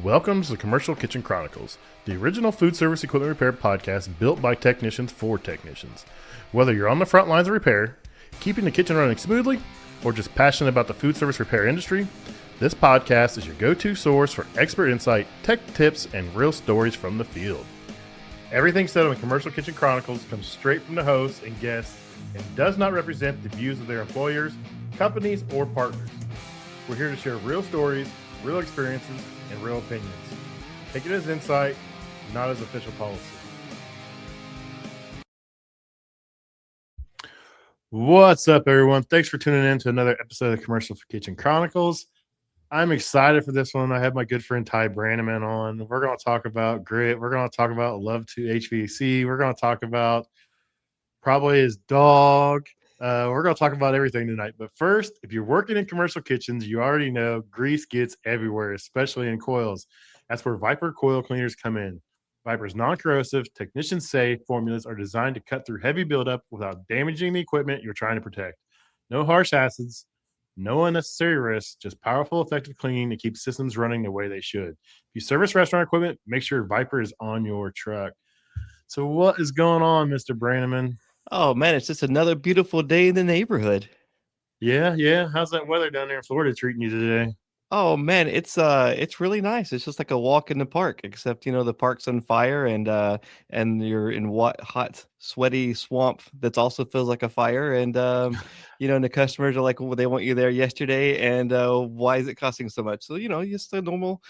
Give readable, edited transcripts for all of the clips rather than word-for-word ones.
Welcome to the Commercial Kitchen Chronicles, the original food service equipment repair podcast built by technicians for technicians. Whether you're on the front lines of repair, keeping the kitchen running smoothly, or just passionate about the food service repair industry, this podcast is your go-to source for expert insight, tech tips, and real stories from the field. Everything said on the Commercial Kitchen Chronicles comes straight from the hosts and guests and does not represent the views of their employers, companies, or partners. We're here to share real stories, real experiences, and real opinions. Take it as insight, not as official policy. What's up, everyone? Thanks for tuning in to another episode of the Commercial Kitchen Chronicles. I'm excited for this one. I have my good friend Ty Branaman on. We're going to talk about grit. We're going to talk about love to HVAC. We're going to talk about probably his dog. We're going to talk about everything tonight. But first, if you're working in commercial kitchens, you already know grease gets everywhere, especially in coils. That's where Viper coil cleaners come in. Viper's non-corrosive, technician-safe formulas are designed to cut through heavy buildup without damaging the equipment you're trying to protect. No harsh acids, no unnecessary risks, just powerful, effective cleaning to keep systems running the way they should. If you service restaurant equipment, make sure Viper is on your truck. So what is going on, Mr. Branaman? Oh man, it's just another beautiful day in the neighborhood. Yeah. How's that weather down there in Florida treating you today? Oh man, it's really nice. It's just like a walk in the park, except the park's on fire and you're in hot, sweaty swamp that also feels like a fire. And and the customers are like, well, they want you there yesterday, and why is it costing so much? So just a normal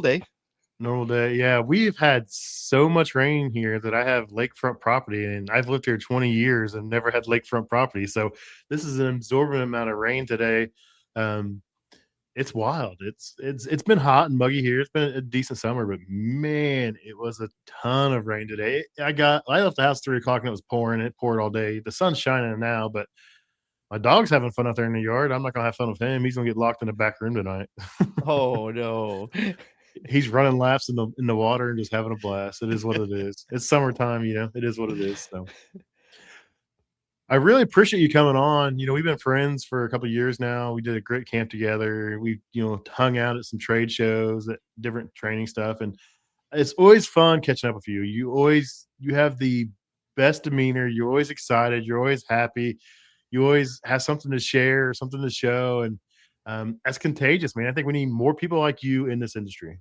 day. Normal day. Yeah, we've had so much rain here that I have lakefront property, and I've lived here 20 years and never had lakefront property. So this is an absorbent amount of rain today. Um, it's wild. It's been hot and muggy here. It's been a decent summer, but man, it was a ton of rain today. I left the house 3 o'clock and it was pouring. It poured all day. The sun's shining now, but my dog's having fun out there in the yard. I'm not gonna have fun with him. He's gonna get locked in the back room tonight. Oh no. He's running laps in the water and just having a blast. It is what it is. It's summertime, it is what it is. So I really appreciate you coming on. We've been friends for a couple of years now. We did a great camp together. We, hung out at some trade shows, at different training stuff, and it's always fun catching up with you. You have the best demeanor. You're always excited. You're always happy. You always have something to share, something to show, and that's contagious, man. I think we need more people like you in this industry.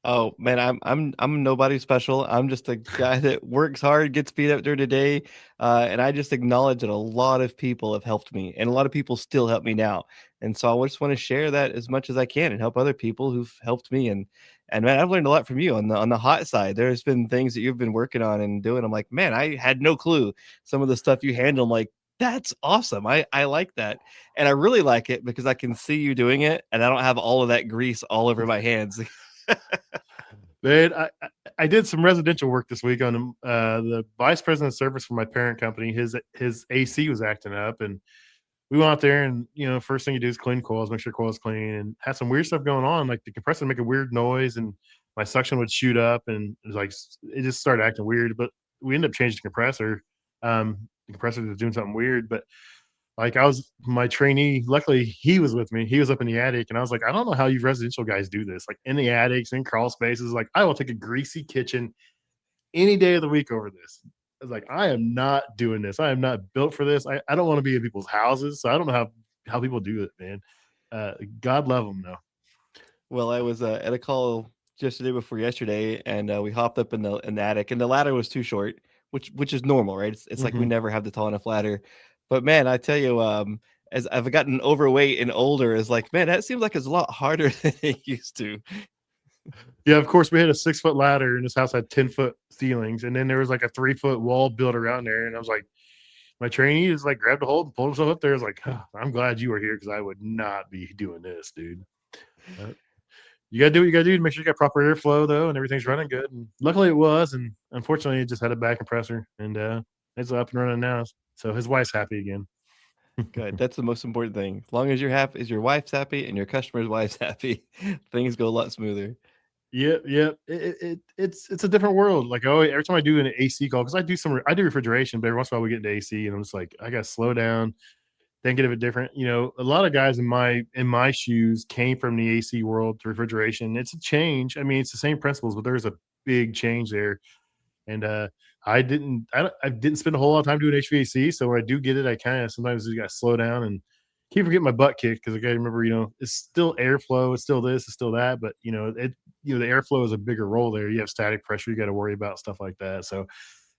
Oh man, I'm nobody special. I'm just a guy that works hard, gets beat up during the day, and I just acknowledge that a lot of people have helped me, and a lot of people still help me now. And so I just want to share that as much as I can and help other people who've helped me. And man, I've learned a lot from you on the hot side. There's been things that you've been working on and doing. I'm like, man, I had no clue some of the stuff you handle. I'm like, that's awesome. I like that, and I really like it because I can see you doing it, and I don't have all of that grease all over my hands. Man, I did some residential work this week on the vice president of service for my parent company. His AC was acting up, and we went out there and first thing you do is clean coils, make sure coil's clean, and had some weird stuff going on. Like the compressor would make a weird noise, and my suction would shoot up, and it just started acting weird. But we ended up changing the compressor. The compressor was doing something weird, but my trainee, luckily he was with me. He was up in the attic, and I was like, I don't know how you residential guys do this. Like in the attics, in crawl spaces, like I will take a greasy kitchen any day of the week over this. I was like, I am not doing this. I am not built for this. I don't want to be in people's houses. So I don't know how people do it, man. God love them though. Well, I was at a call just the day before yesterday, and we hopped up in the attic, and the ladder was too short, which is normal, right? It's like we never have the tall enough ladder. But man, I tell you, as I've gotten overweight and older, is like, man, that seems like it's a lot harder than it used to. Yeah, of course we had a 6-foot ladder, and this house had 10-foot ceilings, and then there was like a 3-foot wall built around there, and I was like, my trainee just like grabbed a hold and pulled himself up there. I was like, oh, I'm glad you were here because I would not be doing this, dude. You gotta do what you gotta do to make sure you got proper airflow though, and everything's running good. And luckily it was, and unfortunately it just had a bad compressor, and it's up and running now. So his wife's happy again. Good. That's the most important thing. As long as you're happy, as your wife's happy and your customer's wife's happy, things go a lot smoother. Yep. It's a different world. Like every time I do an AC call, because I do refrigeration, but every once in a while we get into AC, and I'm just like, I gotta slow down, thinking of it different. You know, a lot of guys in my shoes came from the AC world to refrigeration. It's a change. I mean, it's the same principles, but there's a big change there. And I didn't spend a whole lot of time doing HVAC. So when I do get it, I kind of sometimes just got to slow down and keep getting my butt kicked because I got to remember, you know, it's still airflow, it's still this, it's still that, but the airflow is a bigger role there. You have static pressure, you got to worry about stuff like that. So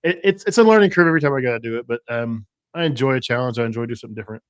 it's a learning curve every time I got to do it, but I enjoy a challenge. I enjoy doing something different.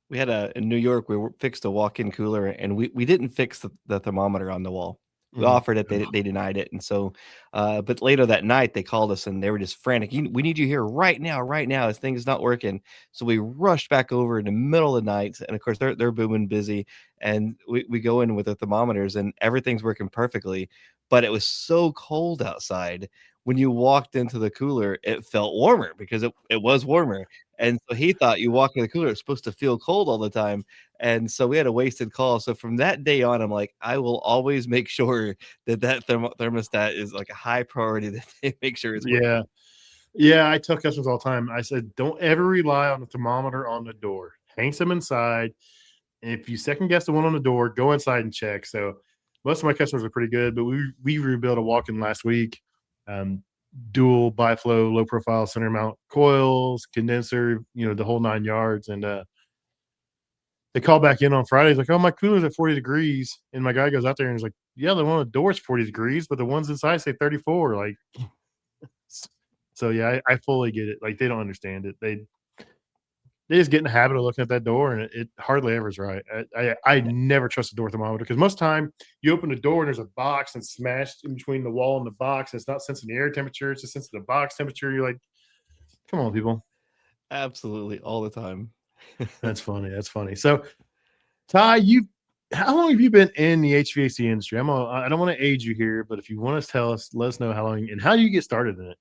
We had in New York, fixed a walk-in cooler, and we didn't fix the thermometer on the wall. We offered it, they denied it, and so, but later that night they called us and they were just frantic. We need you here right now, right now. This thing is not working. So we rushed back over in the middle of the night, and of course they're booming busy, and we go in with the thermometers and everything's working perfectly, but it was so cold outside. When you walked into the cooler, it felt warmer because it was warmer. And so he thought you walk in the cooler, it's supposed to feel cold all the time. And so we had a wasted call. So from that day on, I'm like, I will always make sure that thermostat is like a high priority, that they make sure it's working. Yeah. Yeah. I tell customers all the time, I said, don't ever rely on the thermometer on the door. Hang some inside. And if you second guess the one on the door, go inside and check. So most of my customers are pretty good, but we rebuilt a walk-in last week. Dual biflow, low profile center mount coils, condenser, the whole 9 yards. And they call back in on Friday. He's like, oh, my cooler's at 40 degrees. And my guy goes out there and he's like, yeah, the one on the door's 40 degrees, but the ones inside say 34. Like, so yeah, I fully get it. Like, they don't understand it. They just get in the habit of looking at that door, and it hardly ever is right. I never trust a door thermometer because most time you open the door and there's a box and smashed in between the wall and the box. And it's not sensing the air temperature; it's just sensing the box temperature. You're like, come on, people. Absolutely, all the time. That's funny. That's funny. So, Ty, how long have you been in the HVAC industry? I don't want to age you here, but if you want to tell us, let us know how long and how do you get started in it.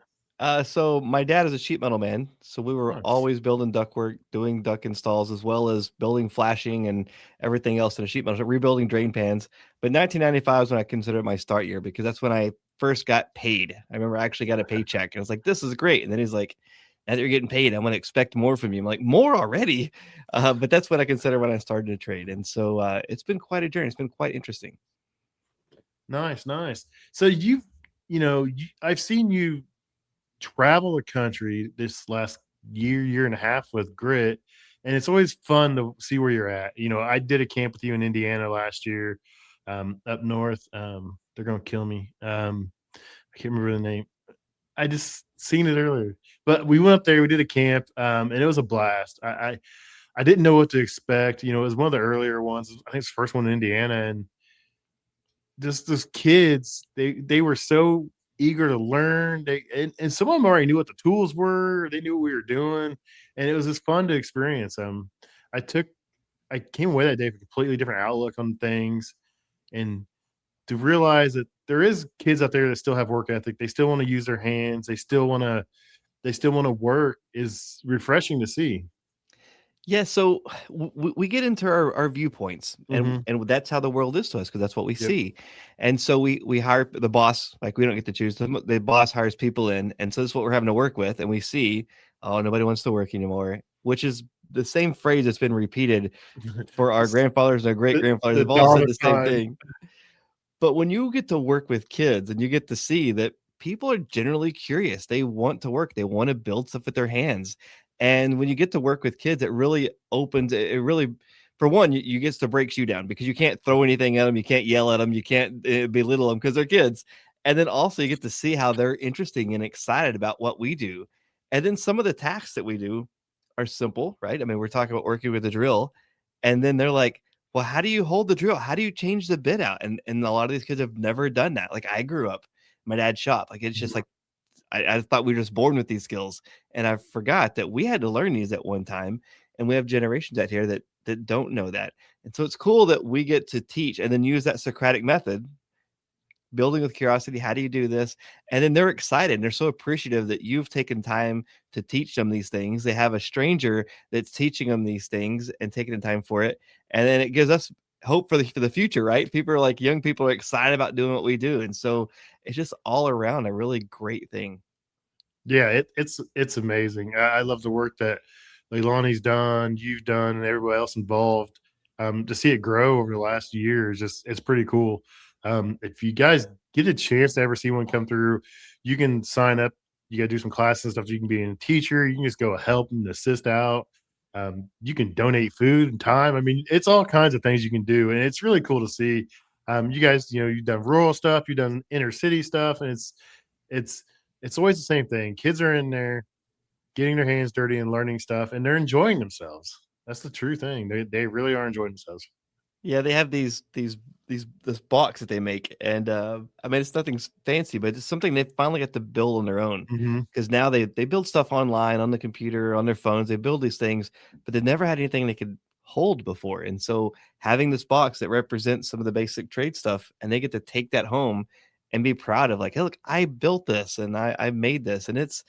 So my dad is a sheet metal man, so we were Nice. always building ductwork, doing duct installs, as well as building flashing and everything else in a sheet metal, so rebuilding drain pans. But 1995 is when I consider it my start year because that's when I first got paid. I remember I actually got a paycheck, and I was like, "This is great." And then he's like, "Now that you're getting paid, I'm going to expect more from you." I'm like, "More already?" But that's what I consider when I started to trade, and so it's been quite a journey. It's been quite interesting. Nice, nice. So I've seen you travel the country this last year and a half with Grit, and it's always fun to see where you're at. I did a camp with you in Indiana last year, up north. They're gonna kill me. I can't remember the name. I just seen it earlier, but we went up there. We did a camp, and it was a blast. I didn't know what to expect. It was one of the earlier ones. I think it's the first one in Indiana, and just those kids, they were so eager to learn. And some of them already knew what the tools were. They knew what we were doing, and it was just fun to experience. I came away that day with a completely different outlook on things, and to realize that there is kids out there that still have work ethic. They still want to use their hands. They still want to work is refreshing to see. Yeah, so we get into our viewpoints, and that's how the world is to us because that's what we see. And so we hire the boss, like we don't get to choose. The boss hires people in, and so this is what we're having to work with. And we see, oh, nobody wants to work anymore, which is the same phrase that's been repeated for our grandfathers and our great grandfathers. They've all said the same thing. But when you get to work with kids and you get to see that people are generally curious, they want to work, they want to build stuff with their hands. And when you get to work with kids, it really opens, it really, for one, you get to breaks you down because you can't throw anything at them. You can't yell at them. You can't belittle them because they're kids. And then also you get to see how they're interesting and excited about what we do. And then some of the tasks that we do are simple, right? I mean, we're talking about working with a drill. And then they're like, well, how do you hold the drill? How do you change the bit out? And a lot of these kids have never done that. Like I grew up, my dad's shop. Like it's just like, I thought we were just born with these skills, and I forgot that we had to learn these at one time, and we have generations out here that don't know that. And so it's cool that we get to teach and then use that Socratic method, building with curiosity. How do you do this? And then they're excited. And they're so appreciative that you've taken time to teach them these things. They have a stranger that's teaching them these things and taking the time for it. And then it gives us hope for the future, right? People are like, young people are excited about doing what we do. And so it's just all around a really great thing. Yeah, it's amazing. I love the work that Leilani's done, you've done, and everybody else involved. To see it grow over the last year is just, it's pretty cool. If you guys get a chance to ever see one come through, you can sign up. You got to do some classes and stuff. You can be a teacher. You can just go help and assist out. You can donate food and time. I mean, it's all kinds of things you can do, and it's really cool to see. You guys, you've done rural stuff, you've done inner city stuff, and it's it's always the same thing. Kids are in there getting their hands dirty and learning stuff, and they're enjoying themselves. That's the true thing. They really are enjoying themselves. Yeah, they have this box that they make, and I mean it's nothing fancy, but it's something they finally got to build on their own. Mhm. Because now they build stuff online on the computer, on their phones. They build these things, but they never had anything they could hold before. And so having this box that represents some of the basic trade stuff, and they get to take that home and be proud of, like, hey, look, I built this and I made this, and it's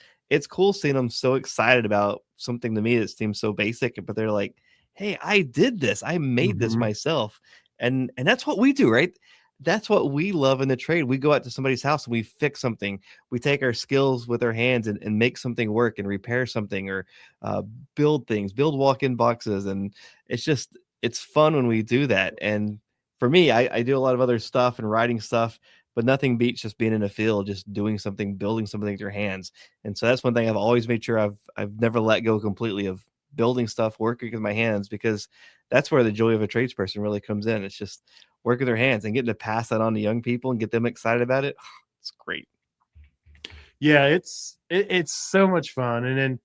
cool seeing them so excited about something to me that seems so basic, but they're like, hey, I did this. I made this Mhm. myself. And that's what we do, right? That's what we love in the trade. We go out to somebody's house and we fix something. We take our skills with our hands and make something work and repair something, or uh, build things, build walk-in boxes. And it's fun when we do that. And for me, I do a lot of other stuff and writing stuff, but nothing beats just being in a field, just doing something, building something with your hands. And so that's one thing I've always made sure I've never let go completely of, building stuff, working with my hands, because that's where the joy of a tradesperson really comes in. It's just working their hands and getting to pass that on to young people and get them excited about it. It's great. Yeah, it's so much fun. And then,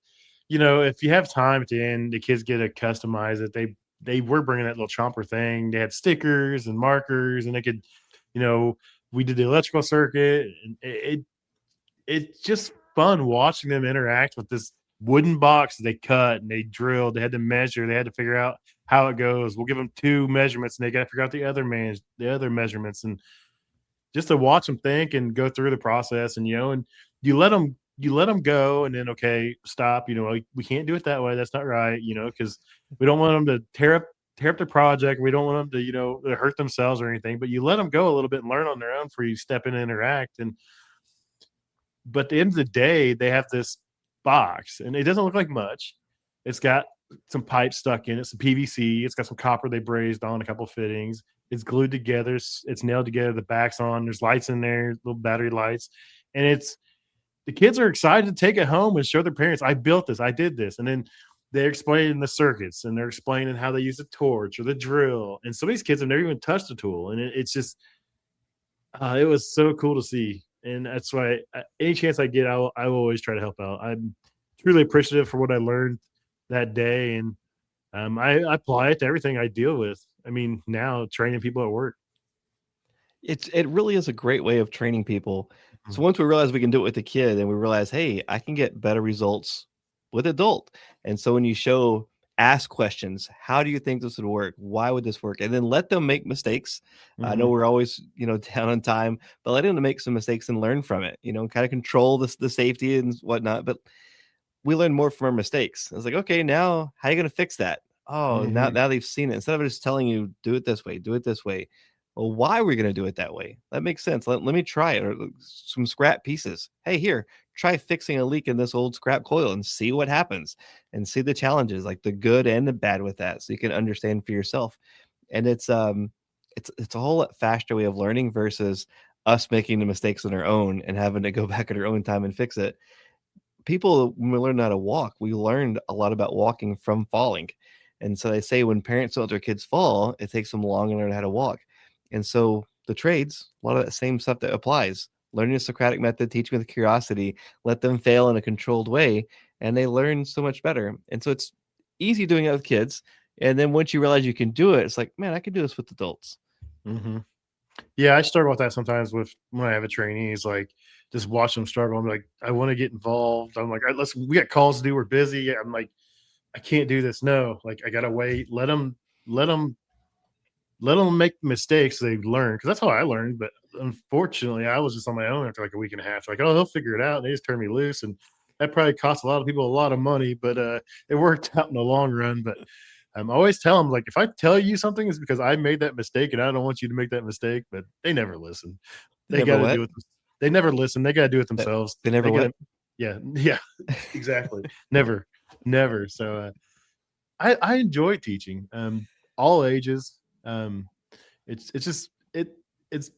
if you have time at the end, the kids get to customize it. They were bringing that little chomper thing. They had stickers and markers, and they could, you know, we did the electrical circuit, and it's just fun watching them interact with this wooden box that they cut and they drilled. They had to measure. They had to figure out how it goes. We'll give them two measurements, and they got to figure out the other measurements, and just to watch them think and go through the process. And you let them go, and then, okay, stop. Like, we can't do it that way. That's not right. Because we don't want them to tear up the project. We don't want them to to hurt themselves or anything. But you let them go a little bit and learn on their own before you step in and interact. But at the end of the day, they have this box, and it doesn't look like much. It's got some pipes stuck in it, some PVC. It's got some copper they brazed on, a couple fittings. It's glued together. It's nailed together. The back's on. There's lights in there, little battery lights, and the kids are excited to take it home and show their parents, I built this, I did this, and then they're explaining the circuits, and they're explaining how they use the torch or the drill. And some of these kids have never even touched a tool, and it's just it was so cool to see. And that's why any chance I get, I will always try to help out. I'm truly appreciative for what I learned that day, and I apply it to everything I deal with. I mean, now training people at work. It really is a great way of training people. Mhm. So once we realize we can do it with the kid, and we realize, hey, I can get better results with adult. And so when you ask questions, how do you think this would work? Why would this work? And then let them make mistakes. I know Mhm. we're always, down on time, but let them make some mistakes and learn from it, kind of control the safety and whatnot. But we learn more from our mistakes. It's like, okay, now how are you going to fix that? Oh, now Mhm. now they've seen it. Instead of just telling you, do it this way, do it this way. Well, why are we going to do it that way? That makes sense. Let me try it. Or some scrap pieces. Hey, here, try fixing a leak in this old scrap coil and see what happens, and see the challenges, like the good and the bad with that, so you can understand for yourself. And it's a whole lot faster way of learning versus us making the mistakes on our own and having to go back at our own time and fix it. People, when we learn how to walk, we learned a lot about walking from falling. And so they say when parents don't let their kids fall, it takes them long to learn how to walk. And so the trades, a lot of that same stuff that applies. Learning the Socratic method, teaching with curiosity, let them fail in a controlled way, and they learn so much better. And so it's easy doing it with kids. And then once you realize you can do it, it's like, man, I can do this with adults. Mhm. Yeah, I struggle with that sometimes with when I have a trainee. It's like, just watch them struggle. I'm like, I want to get involved. I'm like, all right, we got calls to do. We're busy. I'm like, I can't do this. No, like, I gotta wait. Let them, let them make mistakes. So they learn, because that's how I learned. But unfortunately, I was just on my own after like a week and a half. Like, oh, they'll figure it out. And they just turned me loose, and that probably cost a lot of people a lot of money, but it worked out in the long run. But I always tell them, like, if I tell you something, it's because I made that mistake, and I don't want you to make that mistake. But they never listen. They They never got to do what? it. They never listen. They got to do it That themselves. they never They got to, what? yeah, yeah, exactly. Never, never. So, I enjoy teaching, all ages. It's just it's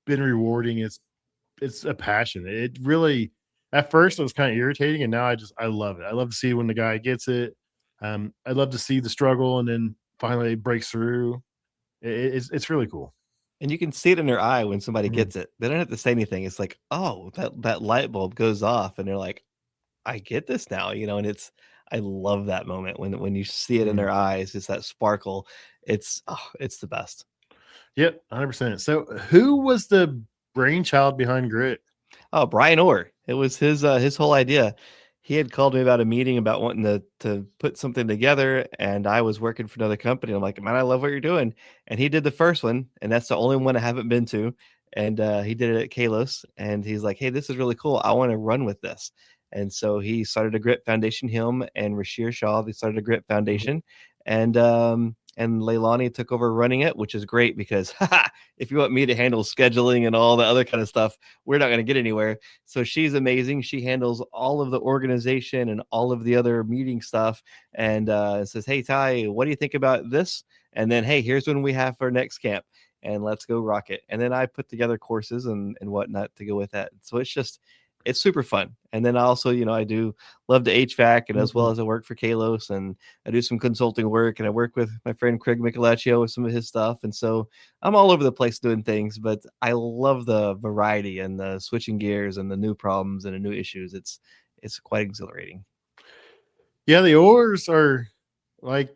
been rewarding. It's a passion. It really, at first it was kind of irritating, and now I love it. I love to see when the guy gets it. I love to see the struggle, and then finally it breaks through. It's really cool. And you can see it in their eye when somebody Mhm. gets it. They don't have to say anything. It's like, oh, that light bulb goes off, and they're like, I get this now, and I love that moment when you see it in Mhm. their eyes, it's that sparkle. It's the best. Yep, 100%. So, who was the brainchild behind Grit? Oh, Brian Orr. It was his whole idea. He had called me about a meeting about wanting to put something together, and I was working for another company. I'm like, man, I love what you're doing. And he did the first one, and that's the only one I haven't been to. And he did it at Kalos, and he's like, hey, this is really cool. I want to run with this. And so he started a Grit Foundation. Him and Rashir Shaw, they started a Grit Mhm. Foundation, and Leilani took over running it, which is great because if you want me to handle scheduling and all the other kind of stuff, we're not going to get anywhere. So she's amazing. She handles all of the organization and all of the other meeting stuff, and says, hey, Ty, what do you think about this? And then, hey, here's when we have our next camp, and let's go rock it. And then I put together courses and whatnot to go with that. So it's super fun. And then also, I do love the HVAC, and as well Mhm. as I work for Kalos, and I do some consulting work, and I work with my friend Craig Michelaccio with some of his stuff. And so I'm all over the place doing things, but I love the variety and the switching gears and the new problems and the new issues. It's quite exhilarating. Yeah, the Oars are like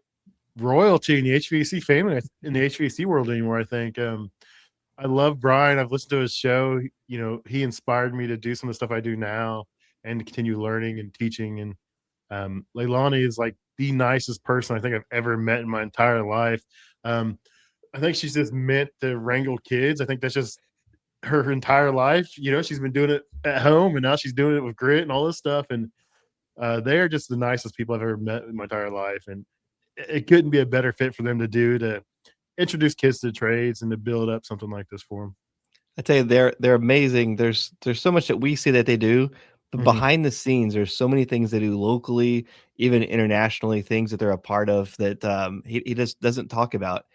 royalty in the HVAC family, in the HVAC world anymore, I think. I love Brian. I've listened to his show. He inspired me to do some of the stuff I do now and to continue learning and teaching. And Leilani is like the nicest person I think I've ever met in my entire life. Um, I think she's just meant to wrangle kids. I think that's just her entire life. She's been doing it at home, and now she's doing it with Grit and all this stuff. And they are just the nicest people I've ever met in my entire life. And it couldn't be a better fit for them to do, to introduce kids to the trades and to build up something like this for them. I tell you, they're amazing. There's so much that we see that they do, but Mhm, behind the scenes, there's so many things they do locally, even internationally, things that they're a part of that he just doesn't talk about.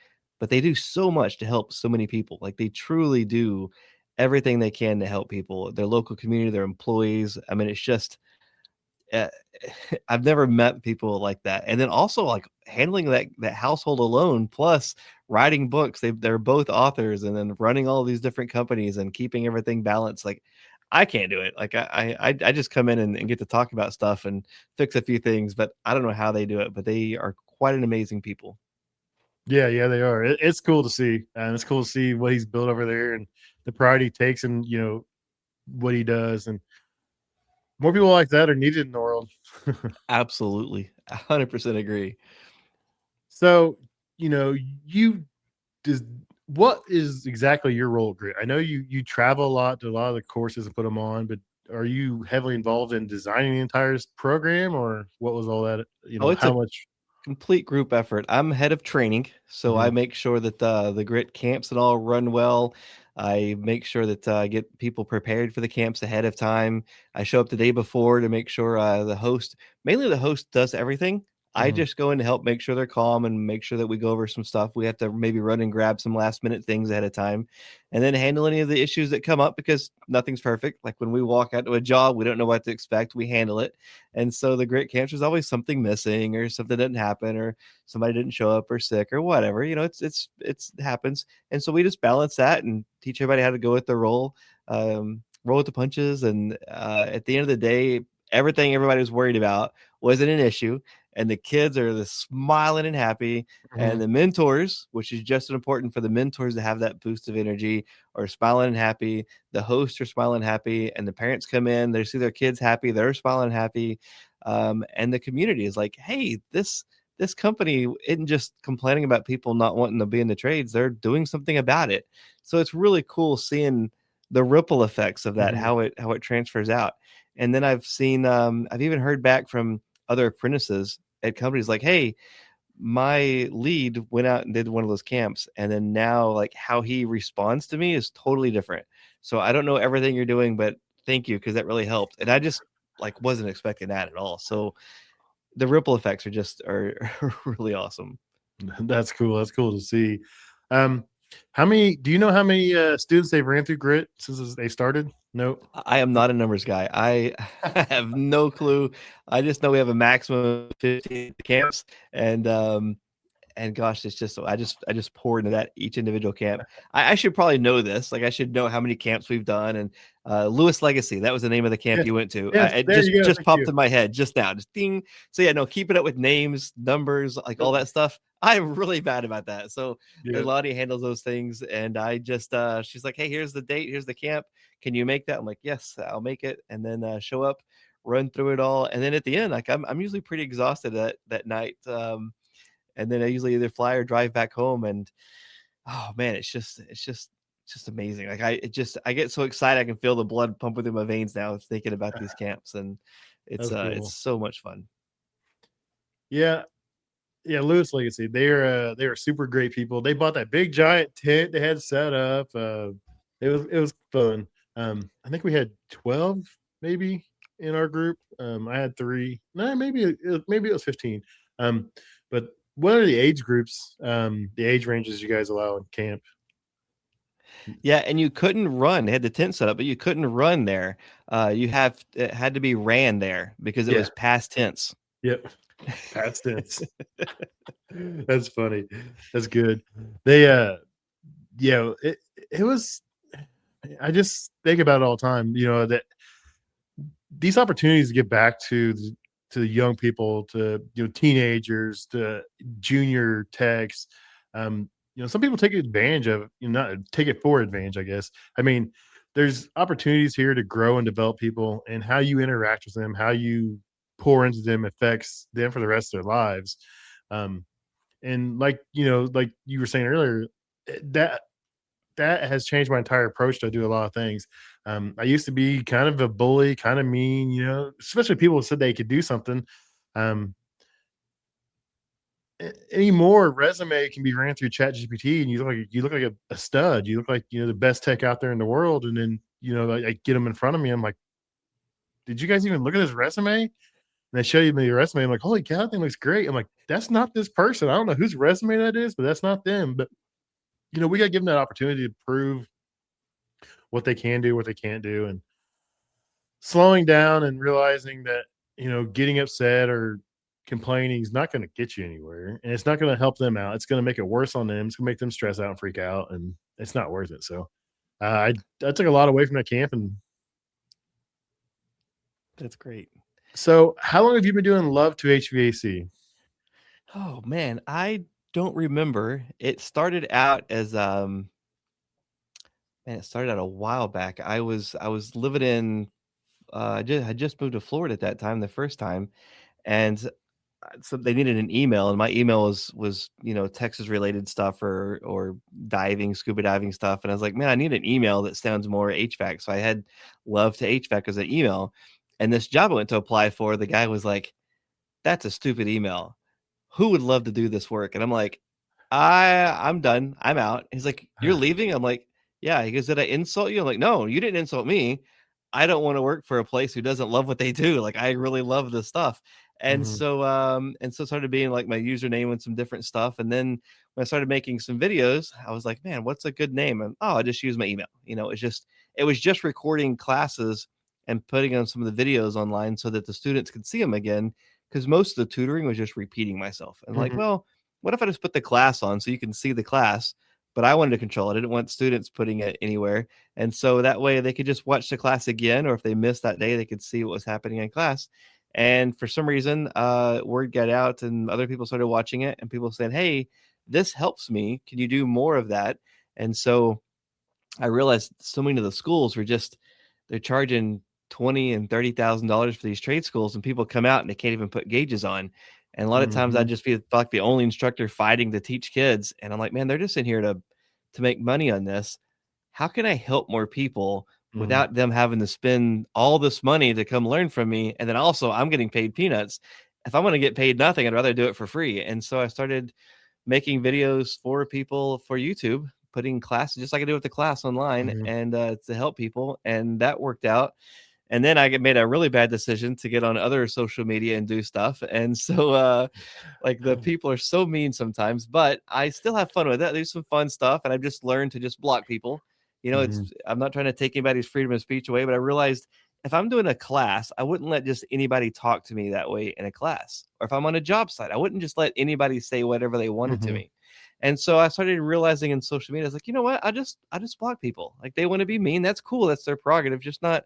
But they do so much to help so many people. Like they truly do everything they can to help people, their local community, their employees. I mean, it's just uh, I've never met people like that. And then also like handling that household alone, plus writing books. They're both authors, and then running all these different companies and keeping everything balanced. Like I can't do it. Like I just come in and get to talk about stuff and fix a few things, but I don't know how they do it. But they are quite an amazing people. yeah, yeah, they are. It's cool to see, and it's cool to see what he's built over there and the pride he takes in, what he does, and more people like that are needed in the world. Absolutely, 100% agree. So, you know, you just what is exactly your role at Grit? I know you travel a lot to a lot of the courses and put them on, but are you heavily involved in designing the entire program, or what was all that? Oh, it's How a much? complete group effort. I'm head of training, so I Mhm, make sure that the grit camps and all run well. I make sure that I get people prepared for the camps ahead of time. I show up the day before to make sure mainly the host, does everything. I mhm, just go in to help make sure they're calm and make sure that we go over some stuff. We have to maybe run and grab some last minute things ahead of time, and then handle any of the issues that come up because nothing's perfect. Like when we walk out to a job, we don't know what to expect. We handle it, and so the grit camps, there's always something missing or something didn't happen or somebody didn't show up or sick or whatever. It's happens. And so we just balance that and teach everybody how to go with the role, roll with the punches. And at the end of the day, everything everybody was worried about wasn't an issue. And the kids are the smiling and happy. And mhm. the mentors, which is just as important for the mentors to have that boost of energy, are smiling and happy. The hosts are smiling happy, and the parents come in, they see their kids happy, they're smiling happy. And the community is like, hey, this company isn't just complaining about people not wanting to be in the trades, they're doing something about it. So it's really cool seeing the ripple effects of that, Mhm, how it transfers out. And then I've even heard back from other apprentices at companies like, hey, my lead went out and did one of those camps, and then now like how he responds to me is totally different. So I don't know everything you're doing, but thank you, because that really helped. And I just like wasn't expecting that at all. So the ripple effects are really awesome. That's cool. That's cool to see. Um, how many? Do you know how many students they've ran through Grit since they started? No. I am not a numbers guy. I have no clue. I just know we have a maximum of 15 camps, and gosh, it's just I just pour into that each individual camp. I should probably know this. Like I should know how many camps we've done. And Lewis Legacy, that was the name of the camp Yes, you went to. yes, It there you go. just Thank popped you. in my head just now. Just ding. So yeah, no, keep it up with names, numbers, like all that stuff. I'm really bad about that. So Yeah, Lottie handles those things, and I just she's like, hey, here's the date, here's the camp. Can you make that? I'm like, yes, I'll make it, and then show up, run through it all, and then at the end, like I'm usually pretty exhausted that night. And then I usually either fly or drive back home. And oh man, it's just amazing. Like I get so excited I can feel the blood pumping through my veins now thinking about these camps, and that's cool. it's so much fun. Yeah, yeah. Lewis Legacy. They are super great people. They bought that big giant tent they had set up. It was fun. I think we had 12 maybe in our group. I had 3. No, maybe it was 15. But what are the age groups? The age ranges you guys allow in camp? Yeah, and you couldn't run. They had the tent set up, but you couldn't run there. It had to be ran there because it Yeah. was past tense. Yep. Past tense. That's funny. That's good. They yeah, it was. I just think about it all the time. That these opportunities to get back to the young people, to teenagers, to junior techs. Some people take advantage of, not take it for advantage, I guess. I mean, there's opportunities here to grow and develop people, and how you interact with them, how you pour into them affects them for the rest of their lives. Um, and like you were saying earlier, that has changed my entire approach to do a lot of things. I used to be kind of a bully, kind of mean, especially people who said they could do something. Um, Anymore, resume can be ran through Chat GPT, and you look like a stud. You look like the best tech out there in the world, and then I get them in front of me. I'm like, did you guys even look at this resume? And they show you the resume. I'm like, holy cow, that thing looks great. I'm like, that's not this person. I don't know whose resume that is, but that's not them. But we got to give them that opportunity to prove what they can do, what they can't do, and slowing down and realizing that getting upset or complaining is not going to get you anywhere, and it's not going to help them out. It's going to make it worse on them. It's going to make them stress out and freak out, and it's not worth it. So I took a lot away from that camp. And That's great. so, how long have you been doing Love to HVAC? Oh man, I don't remember. It started out as man, it started out a while back. I was living in I just moved to Florida at that time, the first time, and so they needed an email, and my email was Texas related stuff or diving, scuba diving stuff, and I was like, man, I need an email that sounds more HVAC. So I had Love to HVAC as an email, and this job I went to apply for, the guy was like, that's a stupid email. Who would love to do this work? And I'm like, I'm done. I'm out. He's like, you're leaving? I'm like, yeah. He goes, did I insult you? I'm like, no, you didn't insult me. I don't want to work for a place who doesn't love what they do. Like, I really love this stuff. And Mhm. so started being like my username and some different stuff. And then when I started making some videos, I was like, man, what's a good name? And I just use my email. It was just recording classes and putting on some of the videos online so that the students could see them again. Because most of the tutoring was just repeating myself. And like, Mhm. well, what if I just put the class on so you can see the class? But I wanted to control it. I didn't want students putting it anywhere. And so that way they could just watch the class again, or if they missed that day, they could see what was happening in class. And for some reason, word got out and other people started watching it, and people said, hey, this helps me. Can you do more of that? And so I realized so many of the schools they're charging $20,000 and $30,000 for these trade schools, and people come out and they can't even put gauges on. And a lot of times I'd Mhm. just be like the only instructor fighting to teach kids. And I'm like, man, they're just in here to make money on this. How can I help more people Mhm. without them having to spend all this money to come learn from me? And then also I'm getting paid peanuts. If I'm going to get paid nothing, I'd rather do it for free. And so I started making videos for people for YouTube, putting classes just like I do with the class online, Mhm. and to help people. And that worked out. And then I made a really bad decision to get on other social media and do stuff. And so like the people are so mean sometimes, but I still have fun with it. There's some fun stuff, and I've just learned to just block people. I'm not trying to take anybody's freedom of speech away, but I realized if I'm doing a class, I wouldn't let just anybody talk to me that way in a class. Or if I'm on a job site, I wouldn't just let anybody say whatever they wanted to me. And so I started realizing in social media, I was like, you know what? I just block people. Like, they want to be mean. That's cool. That's their prerogative. Just not,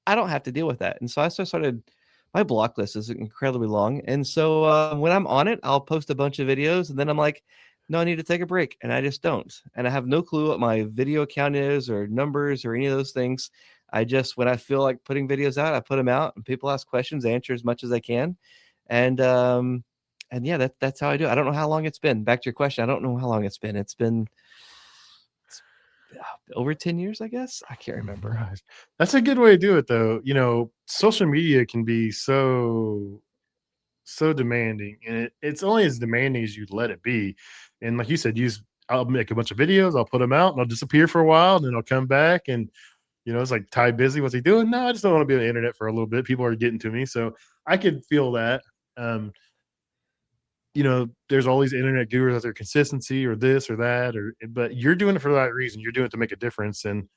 I don't have to deal with that. And so I started, my block list is incredibly long. And so when I'm on it, I'll post a bunch of videos, and then I'm like, no, I need to take a break. And I just don't. And I have no clue what my video account is or numbers or any of those things. I just, when I feel like putting videos out, I put them out, and people ask questions, I answer as much as I can. And yeah, that's how I do it. I don't know how long it's been. Back to your question, I don't know how long it's been. It's been over 10 years, I guess. I can't remember. Right. That's a good way to do it, though. Social media can be so demanding, and it's only as demanding as you let it be. And like you said, I'll make a bunch of videos, I'll put them out, and I'll disappear for a while, and then I'll come back. And it's like, Ty busy, what's he doing? No, I just don't want to be on the internet for a little bit. People are getting to me, so I could feel that. There's all these internet gurus out there, consistency or this or that, but you're doing it for the right reason. You're doing it to make a difference. And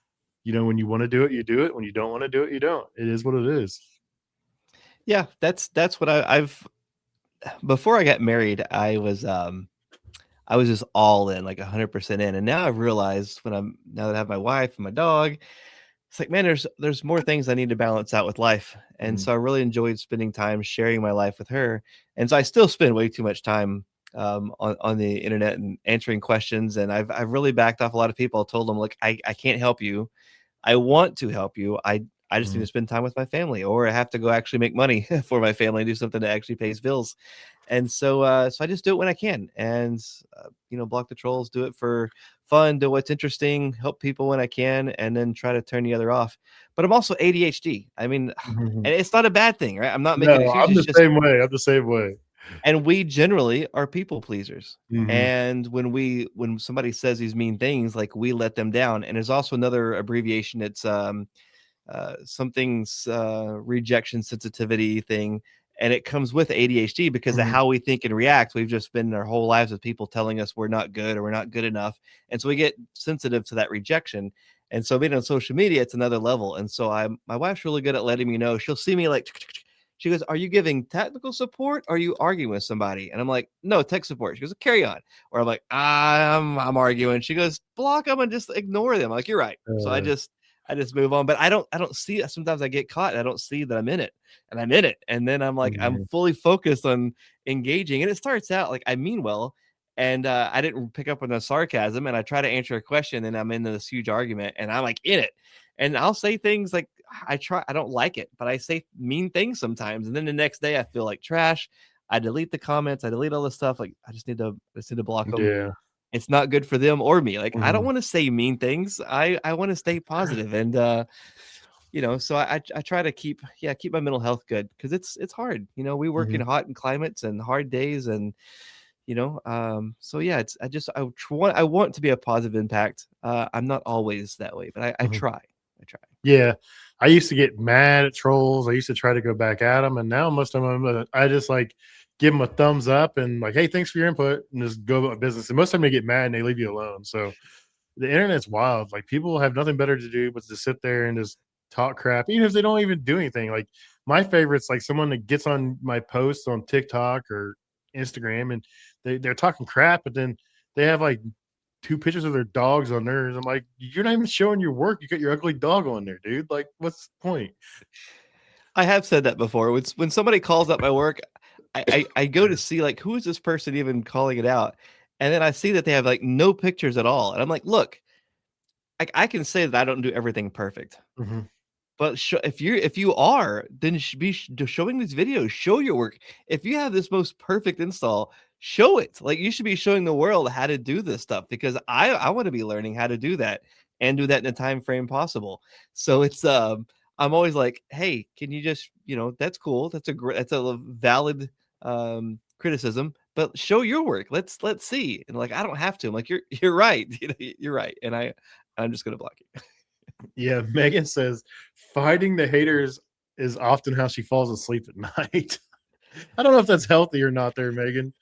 when you want to do it, you do it. When you don't want to do it, you don't. It is what it is. Yeah, that's what I've before I got married, I was just all in, like 100% in. And now I've realized now that I have my wife and my dog, it's like, man, there's more things I need to balance out with life. And so I really enjoyed spending time sharing my life with her. And so I still spend way too much time on the internet and answering questions. And I've really backed off a lot of people. I told them, like, I can't help you. I want to help you. I just need to spend time with my family, or I have to go actually make money for my family and do something that actually pays bills. And so I just do it when I can, and block the trolls, do it for fun, do what's interesting, help people when I can, and then try to turn the other off. But I'm also ADHD. I mean, and it's not a bad thing, right? I'm not making excuses. I'm the same way. I'm the same way. And we generally are people pleasers. And when somebody says these mean things, like, we let them down. And there's also another abbreviation. It's something's rejection sensitivity thing. And it comes with ADHD because of how we think and react. We've just been our whole lives with people telling us we're not good or we're not good enough. And so we get sensitive to that rejection. And so being on social media, it's another level. And so my wife's really good at letting me know. She'll see me like, she goes, are you giving technical support? Or are you arguing with somebody? And I'm like, no, tech support. She goes, carry on. Or I'm like, I'm arguing. She goes, block them and just ignore them. I'm like, you're right. So I just move on. But I don't see it. Sometimes I get caught and I don't see that I'm in it, and I'm in it. And then I'm like, I'm fully focused on engaging. And it starts out like I mean well, and I didn't pick up on the sarcasm, and I try to answer a question, and I'm in this huge argument, and I'm like in it. And I'll say things like, I don't like it, but I say mean things sometimes. And then the next day I feel like trash. I delete the comments. I delete all this stuff. Like, I just need to block them. Yeah. It's not good for them or me. Like, I don't want to say mean things. I want to stay positive. And, so I try to keep my mental health good, because it's hard. We work in hot climates and hard days, and, so yeah, I want to be a positive impact. I'm not always that way, but I try. Yeah. I used to get mad at trolls. I used to try to go back at them. And now most of them, I just like give them a thumbs up and like, hey, thanks for your input, and just go about my business. And most of them, they get mad and they leave you alone. So the internet's wild. Like, people have nothing better to do but to sit there and just talk crap, even if they don't even do anything. Like, my favorite's like someone that gets on my posts on TikTok or Instagram, and they're talking crap, but then they have like 2 pictures of their dogs on theirs. I'm like, you're not even showing your work. You got your ugly dog on there, dude. Like, what's the point? I have said that before. When somebody calls out my work, I go to see, like, who is this person even calling it out? And then I see that they have like no pictures at all. And I'm like, look, I can say that I don't do everything perfect. But if you are, then you should be showing these videos. Show your work. If you have this most perfect install, show it. Like, you should be showing the world how to do this stuff, because I want to be learning how to do that, and do that in a time frame possible. So it's I'm always like, hey, can you just, that's cool. That's a valid criticism, but show your work. Let's see. And like, I don't have to. I'm like, you're right. You're right. And I'm just gonna block you. Yeah, Megan says fighting the haters is often how she falls asleep at night. I don't know if that's healthy or not there, Megan.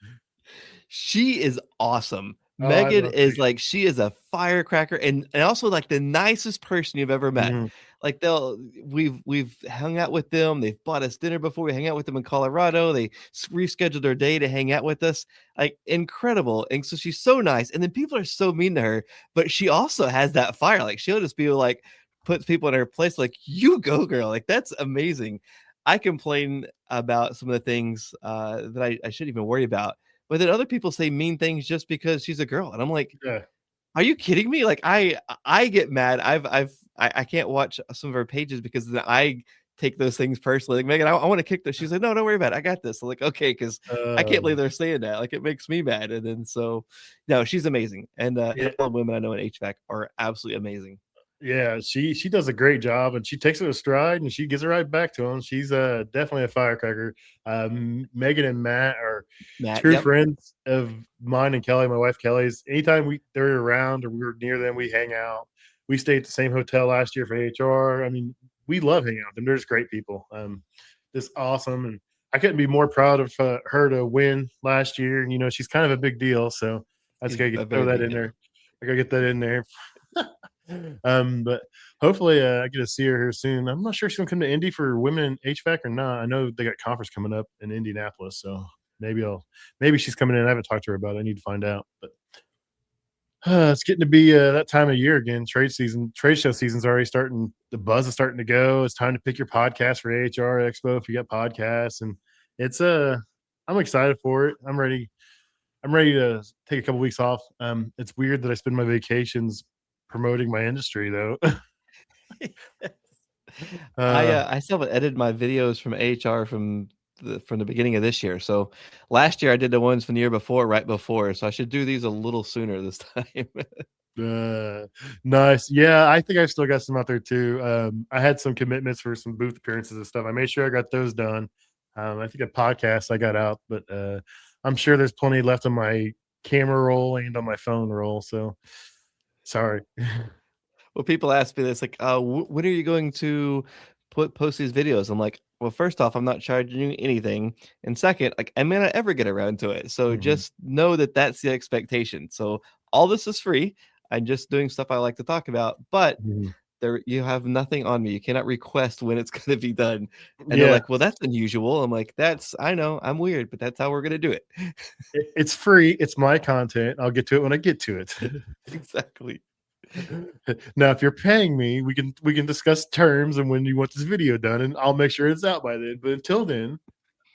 She is awesome. Oh, I Megan love is Megan. like, she is a firecracker and also like the nicest person you've ever met. Mhm. Like we've hung out with them. They've bought us dinner before. We hang out with them in Colorado. They rescheduled their day to hang out with us. Like incredible. And so she's so nice. And then people are so mean to her, but she also has that fire. Like she'll just be like, puts people in her place. Like, you go, girl. Like that's amazing. I complain about some of the things that I shouldn't even worry about, but then other people say mean things just because she's a girl, and I'm like, Yeah. "Are you kidding me?" Like I get mad. I can't watch some of her pages because then I take those things personally. Like, Megan, I want to kick this. She's like, "No, don't worry about it. I got this." I'm like, "Okay," because I can't Uh, believe they're saying that. Like, it makes me mad. And then so, no, she's amazing, and yeah. all the women I know in HVAC are absolutely amazing. Yeah, she does a great job, and she takes it with stride, and she gives it right back to him. She's definitely a firecracker. Megan and Matt are Matt, true yep. friends of mine and Kelly, my wife Kelly's. Anytime they're around or we were near them, we hang out. We stayed at the same hotel last year for HR. I mean, we love hanging out with them. They're just great people. Just awesome, and I couldn't be more proud of her to win last year. You know, she's kind of a big deal, so I just She's gotta a throw very that big in deal. there. I gotta get that in there. But hopefully I get to see her here soon. I'm not sure if she's gonna come to Indy for women HVAC or not. I know they got conference coming up in Indianapolis, so maybe she's coming in. I haven't talked to her about it. I need to find out. But it's getting to be that time of year again. Trade show season's already starting. The buzz is starting to go. It's time to pick your podcast for AHR Expo if you got podcasts, and it's I'm excited for it. I'm ready to take a couple weeks off. It's weird that I spend my vacations promoting my industry, though. uh, I still haven't edited my videos from HR from the beginning of this year. So last year I did the ones from the year before, right before. So I should do these a little sooner this time. uh, nice. Yeah, I think I've still got some out there too. I had some commitments for some booth appearances and stuff. I made sure I got those done. I think a podcast I got out, but I'm sure there's plenty left on my camera roll and on my phone roll. So sorry. Well, people ask me this, like, when are you going to post these videos? I'm like, well, first off, I'm not charging you anything, and second, like, I may not ever get around to it. So Mhm. just know that that's the expectation. So all this is free. I'm just doing stuff I like to talk about, but Mhm. there you have nothing on me. You cannot request when it's going to be done. And they're Yeah, like, well, that's unusual. I'm like, I know I'm weird, but that's how we're going to do it. it's free. It's my content. I'll get to it when I get to it. Exactly. Now, if you're paying me, we can discuss terms and when you want this video done, and I'll make sure it's out by then. But until then,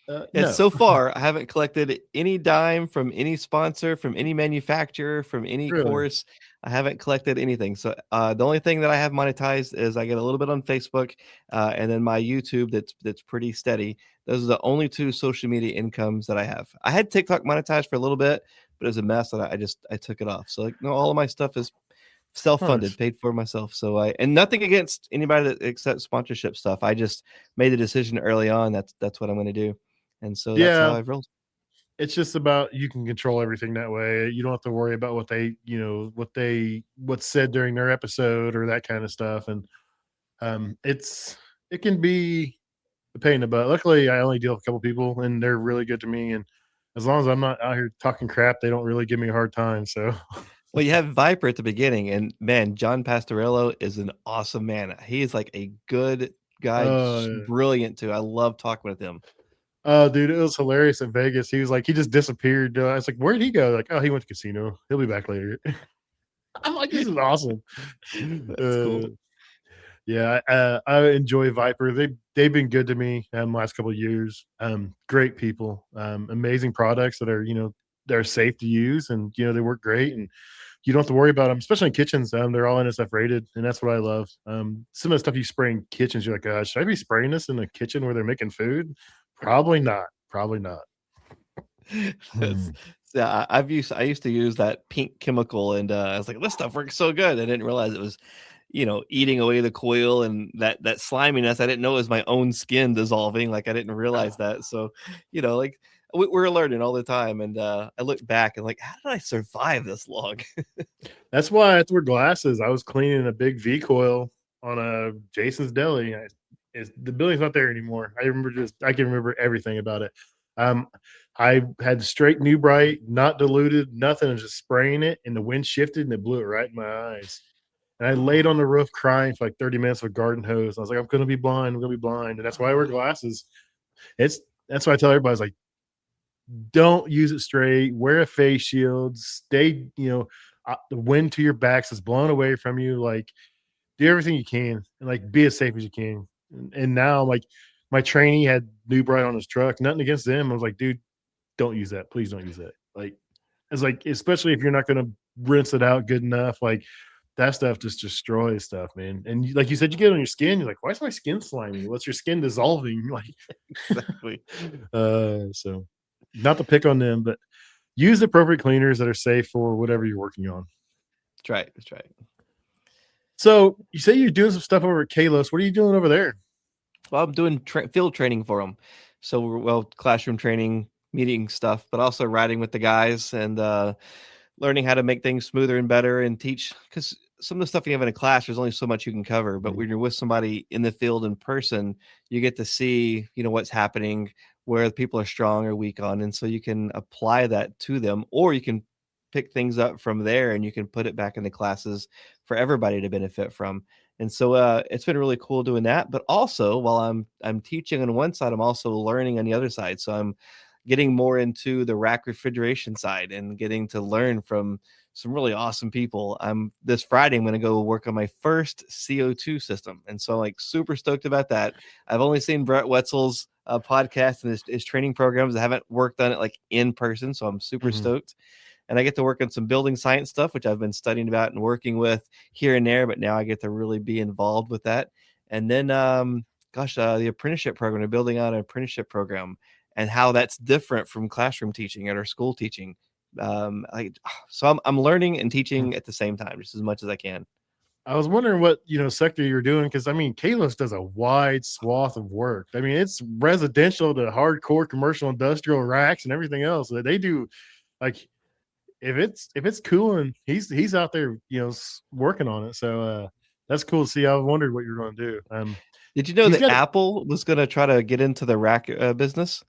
Yeah, no. so far, I haven't collected any dime from any sponsor, from any manufacturer, from any Really? course. I haven't collected anything. So the only thing that I have monetized is I get a little bit on Facebook, and then my YouTube. That's pretty steady. Those are the only two social media incomes that I have. I had TikTok monetized for a little bit, but it was a mess, and I took it off. So like, no, all of my stuff is self-funded, Nice. paid for myself. So and nothing against anybody that accepts sponsorship stuff. I just made the decision early on that's what I'm going to do, and so that's how Yeah, I've rolled. it's just about you can control everything that way. You don't have to worry about what's said during their episode or that kind of stuff. And it can be a pain in the butt. Luckily, I only deal with a couple people, and they're really good to me. And as long as I'm not out here talking crap, they don't really give me a hard time. So, Well, you have Viper at the beginning, and man, John Pastorello is an awesome man. He is like a good guy, uh, brilliant too. I love talking with him. oh, dude, it was hilarious in Vegas. He was like, he just disappeared. I was like, where'd he go? Like, oh, he went to casino. He'll be back later. I'm like, this is awesome. That's Uh, cool. yeah, I enjoy Viper. They've been good to me last couple of years. Great people, amazing products that are they're safe to use, and they work great, and you don't have to worry about them, especially in kitchens. They're all NSF rated, and that's what I love. Some of the stuff you spray in kitchens, you're like, should I be spraying this in a kitchen where they're making food? Probably not. Probably not. That's Hmm. yeah. I used to use that pink chemical, and I was like, this stuff works so good. I didn't realize it was, eating away the coil and that sliminess. I didn't know it was my own skin dissolving. Like I didn't realize that. So, like we're learning all the time. And I look back and like, how did I survive this long? That's why I have to wear glasses. I was cleaning a big V coil on a Jason's Deli. the building's not there anymore. I can remember everything about it. I had straight New Bright, not diluted, nothing, just spraying it, and the wind shifted and it blew it right in my eyes. And I laid on the roof crying for like 30 minutes with a garden hose. I was like, I'm gonna be blind, I'm gonna be blind. And that's why I wear glasses. That's why I tell everybody, like, don't use it straight, wear a face shield, stay, the wind to your backs is blowing away from you. Like, do everything you can and like be as safe as you can. And now, like, my trainee had New Bright on his truck. Nothing against them. I was like, dude, don't use that. Please don't use that. Like, it's like, especially if you're not going to rinse it out good enough, like that stuff just destroys stuff, man. And like you said, you get it on your skin. You're like, why is my skin slimy? What's your skin dissolving? Like, Exactly. So not to pick on them, but use the appropriate cleaners that are safe for whatever you're working on. That's right. That's right. So you say you're doing some stuff over at Kalos. What are you doing over there? Well, I'm doing field training for them. So classroom training, meeting stuff, but also riding with the guys and learning how to make things smoother and better and teach. Because some of the stuff you have in a class, there's only so much you can cover. But when you're with somebody in the field in person, you get to see, what's happening, where people are strong or weak on. And so you can apply that to them, or you can pick things up from there and you can put it back in the classes for everybody to benefit from. And so it's been really cool doing that. But also, while I'm teaching on one side, I'm also learning on the other side. So I'm getting more into the rack refrigeration side and getting to learn from some really awesome people. This Friday, I'm going to go work on my first CO2 system. And so I'm like super stoked about that. I've only seen Brett Wetzel's podcast and his training programs. I haven't worked on it like in person. So I'm super stoked. And I get to work on some building science stuff, which I've been studying about and working with here and there, but now I get to really be involved with that. And then, the apprenticeship program, building out an apprenticeship program and how that's different from classroom teaching or school teaching. So I'm learning and teaching at the same time, just as much as I can. I was wondering what, sector you're doing. Cause I mean, Kalos does a wide swath of work. I mean, it's residential to hardcore commercial industrial racks and everything else that they do. Like, if it's cooling, he's out there, working on it. So that's cool to see. I wondered what you're going to do. Did you know that Apple was going to try to get into the rack business?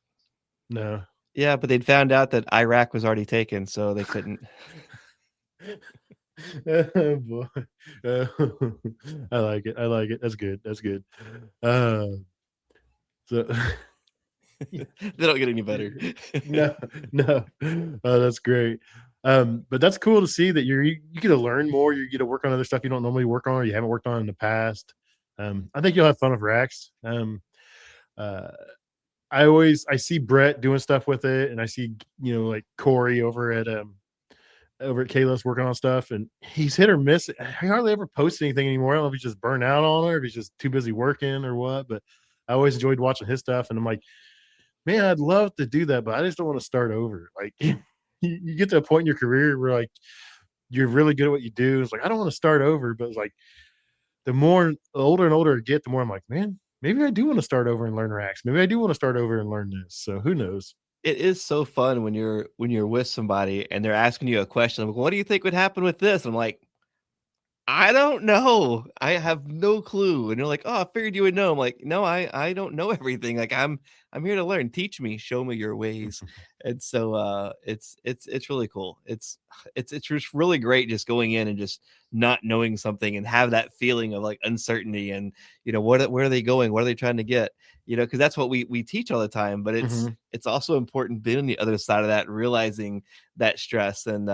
No. Yeah, but they'd found out that Iraq was already taken, so they couldn't. Oh, boy. I like it. That's good. So they don't get any better. No. That's great. But that's cool to see that you get to learn more. You get to work on other stuff you don't normally work on or you haven't worked on in the past. I think you'll have fun with racks. I see Brett doing stuff with it, and I see like Corey over at Kalos working on stuff, and he's hit or miss. He hardly ever posts anything anymore. I don't know if he's just burnt out on it or if he's just too busy working or what. But I always enjoyed watching his stuff, and I'm like, man, I'd love to do that, but I just don't want to start over. Like, you get to a point in your career where like you're really good at what you do. It's like I don't want to start over, but it's like the older and older I get, the more I'm like, man, maybe I do want to start over and learn racks. Maybe I do want to start over and learn this. So who knows? It is so fun when you're with somebody and they're asking you a question. I'm like, what do you think would happen with this? I'm like, I don't know. I have no clue. And you're like, oh, I figured you would know. I'm like, no, I don't know everything. Like I'm here to learn. Teach me, show me your ways. And so it's really cool. It's just really great just going in and just not knowing something and have that feeling of like uncertainty and where are they going? What are they trying to get? Because that's what we teach all the time, but it's also important being on the other side of that, realizing that stress and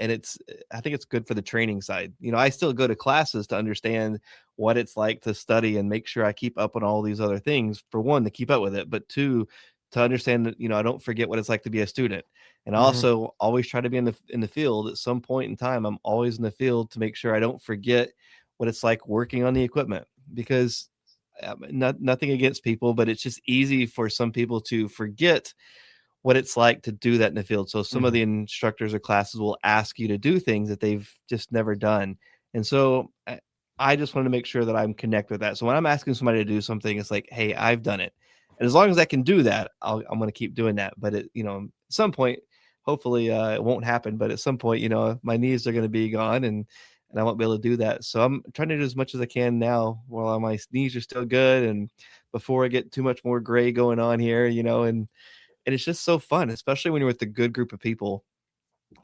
I think it's good for the training side. I still go to classes to understand what it's like to study and make sure I keep up on all these other things. For one, to keep up with it, but two, to understand that, I don't forget what it's like to be a student. And I also always try to be in the field at some point in time. I'm always in the field to make sure I don't forget what it's like working on the equipment, because nothing against people, but it's just easy for some people to forget what it's like to do that in the field. So some of the instructors or classes will ask you to do things that they've just never done. And so I just want to make sure that I'm connected with that. So when I'm asking somebody to do something, it's like, hey, I've done it. And as long as I can do that, I'm going to keep doing that. But at some point, hopefully it won't happen. But at some point, my knees are going to be gone and and I won't be able to do that. So I'm trying to do as much as I can now while my knees are still good, and before I get too much more gray going on here, and it's just so fun, especially when you're with a good group of people.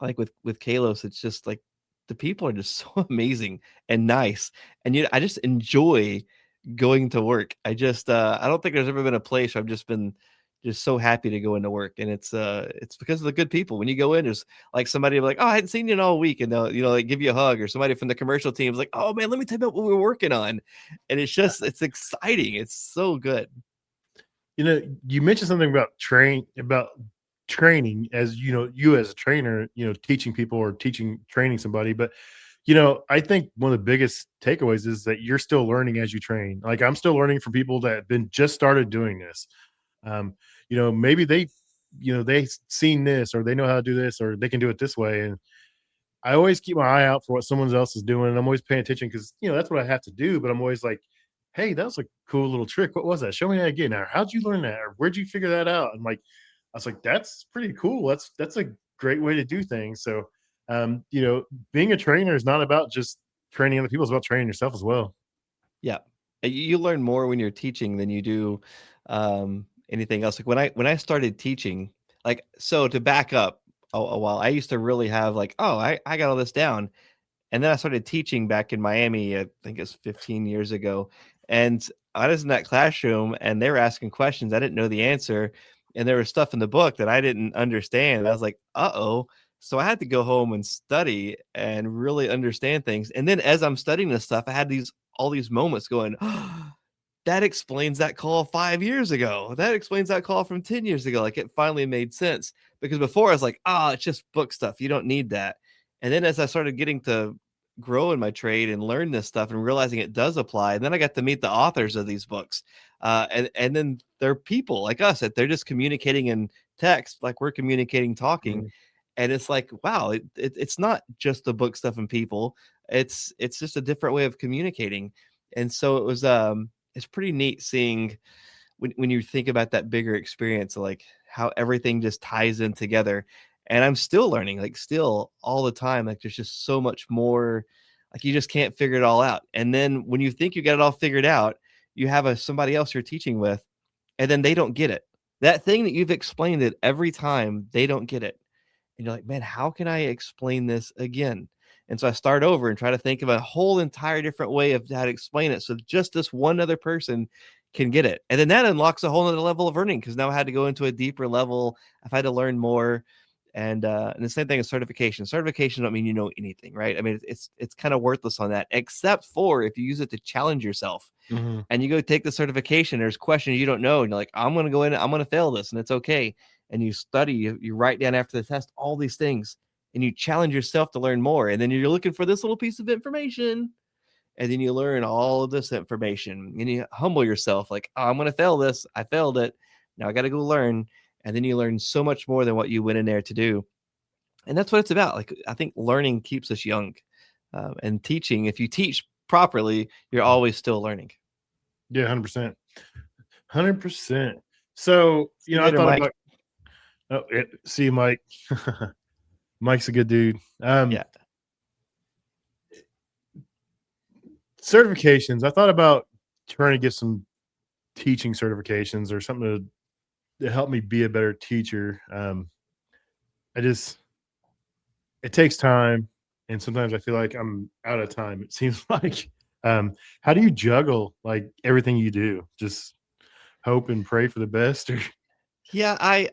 Like with Kalos, it's just like the people are just so amazing and nice, and I just enjoy going to work. I don't think there's ever been a place where I've just been just so happy to go into work, and it's because of the good people. When you go in, there's like somebody like, oh, I hadn't seen you in all week, and they'll like give you a hug, or somebody from the commercial team is like, oh man, let me tell you about what we're working on, and it's exciting. It's so good. You mentioned something about training, as you as a trainer, teaching people or training somebody. But I think one of the biggest takeaways is that you're still learning as you train. Like, I'm still learning from people that have been just started doing this. Maybe they've seen this, or they know how to do this, or they can do it this way. And I always keep my eye out for what someone else is doing, and I'm always paying attention because that's what I have to do. But I'm always like, "Hey, that was a cool little trick. What was that? Show me that again. Now, how'd you learn that? Or where'd you figure that out?" And like, I was like, "That's pretty cool. That's a great way to do things." So, being a trainer is not about just training other people; it's about training yourself as well. Yeah. You learn more when you're teaching than you do anything else. Like when I started teaching, like, so to back up a while, I used to really have like, oh, I got all this down. And then I started teaching back in Miami, I think it's 15 years ago. And I was in that classroom and they were asking questions. I didn't know the answer. And there was stuff in the book that I didn't understand. I was like, uh-oh. So I had to go home and study and really understand things. And then as I'm studying this stuff, I had all these moments going, oh, that explains that call 5 years ago. That explains that call from 10 years ago. Like, it finally made sense, because before I was like, it's just book stuff. You don't need that. And then as I started getting to grow in my trade and learn this stuff and realizing it does apply, and then I got to meet the authors of these books. And then they're people like us, that they're just communicating in text, like we're communicating, talking. Mhm. And it's like, wow, it's not just the book stuff and people. It's just a different way of communicating. And so it's pretty neat seeing when you think about that bigger experience, like how everything just ties in together. And I'm still learning, like still all the time. Like, there's just so much more, like you just can't figure it all out. And then when you think you got it all figured out, you have somebody else you're teaching with, and then they don't get it. That thing that you've explained it every time, they don't get it. And you're like, man, how can I explain this again? And so I start over and try to think of a whole entire different way of how to explain it, so just this one other person can get it. And then that unlocks a whole other level of learning, because now I had to go into a deeper level. I've had to learn more. And the same thing as certification. Certification don't mean you know anything, right? I mean, it's kind of worthless on that, except for if you use it to challenge yourself. Mhm. And you go take the certification. There's questions you don't know, and you're like, I'm going to go in, I'm going to fail this, and it's okay. And you study, you write down after the test all these things, and you challenge yourself to learn more. And then you're looking for this little piece of information, and then you learn all of this information, and you humble yourself, like, I'm going to fail this. I failed it. Now I got to go learn. And then you learn so much more than what you went in there to do. And that's what it's about. Like, I think learning keeps us young, and teaching, if you teach properly, you're always still learning. Yeah, 100%. 100%. So, See you I later, thought Mike. about, see you, Mike. Mike's a good dude. Yeah. Certifications. I thought about trying to get some teaching certifications or something to help me be a better teacher. It takes time, and sometimes I feel like I'm out of time. It seems like, how do you juggle like everything you do? Just hope and pray for the best, or Yeah. I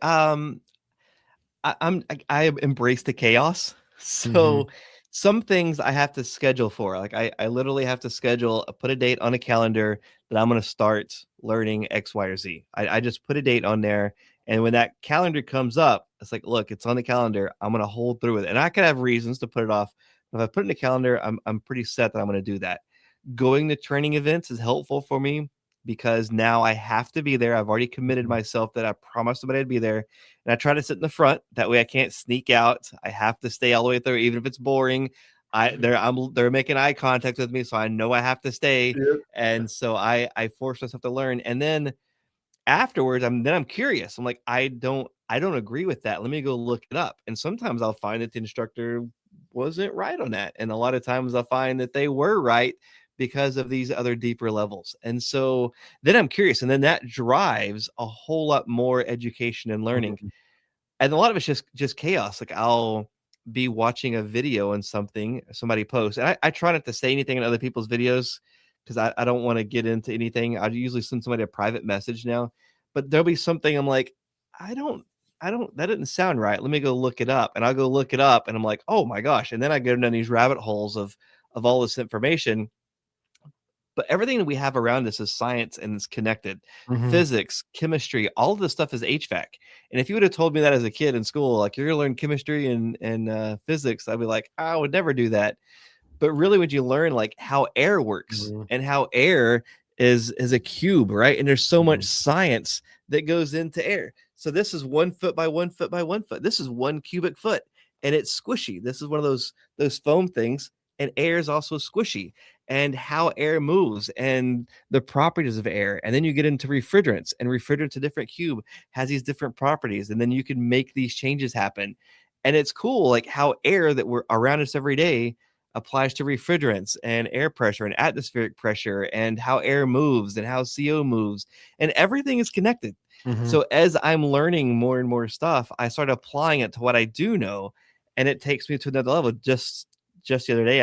embrace the chaos. Mhm. So some things I have to schedule for. Like, I literally have to put a date on a calendar that I'm going to start learning X, Y, or Z. I just put a date on there. And when that calendar comes up, it's like, look, it's on the calendar. I'm going to hold through it. And I could have reasons to put it off. But if I put it in the calendar, I'm pretty set that I'm going to do that. Going to training events is helpful for me, because now I have to be there. I've already committed myself that I promised somebody I'd be there. And I try to sit in the front. That way I can't sneak out. I have to stay all the way through, even if it's boring. They're making eye contact with me, so I know I have to stay. Yep. And so I force myself to learn. And then afterwards, I'm curious. I'm like, I don't agree with that. Let me go look it up. And sometimes I'll find that the instructor wasn't right on that. And a lot of times I find that they were right because of these other deeper levels. And so then I'm curious, and then that drives a whole lot more education and learning. Mhm. And a lot of it's just chaos. Like I'll be watching a video on something somebody posts, and I try not to say anything in other people's videos because I don't want to get into anything. I usually send somebody a private message now, but there'll be something I'm like, I don't, that didn't sound right. Let me go look it up, and I'll go look it up, and I'm like, oh my gosh, and then I go down these rabbit holes of all this information. But everything that we have around us is science and it's connected. Mhm. Physics, chemistry, all of this stuff is HVAC. And if you would have told me that as a kid in school, like you're gonna learn chemistry and physics, I'd be like, I would never do that. But really, when you learn like how air works Mhm. and how air is a cube, right? And there's so much Mhm. science that goes into air. So this is 1 foot by 1 foot by 1 foot. This is 1 cubic foot, and it's squishy. This is one of those foam things, and air is also squishy. And how air moves and the properties of air. And then you get into refrigerants, and refrigerants, a different cube, has these different properties. And then you can make these changes happen. And it's cool, like how air that we're around us every day applies to refrigerants and air pressure and atmospheric pressure and how air moves and how CO moves, and everything is connected. Mhm. So as I'm learning more and more stuff, I start applying it to what I do know, and it takes me to another level. Just the other day,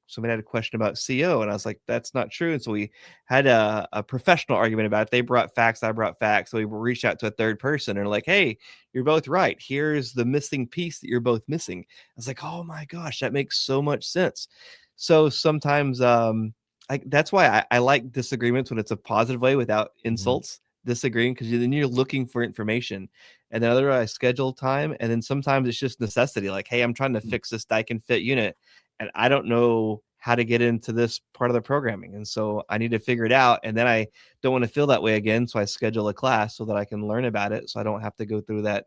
somebody had a question about CO, and I was like, that's not true. And so we had a professional argument about it. They brought facts, I brought facts. So we reached out to a third person and like, hey, you're both right. Here's the missing piece that you're both missing. I was like, oh my gosh, that makes so much sense. So sometimes that's why I like disagreements when it's a positive way without Mhm. insults, disagreeing, because then you're looking for information. And then other I schedule time, and then sometimes it's just necessity. Like, hey, I'm trying to fix this dike fit unit, and I don't know how to get into this part of the programming. And so I need to figure it out. And then I don't want to feel that way again. So I schedule a class so that I can learn about it. So I don't have to go through that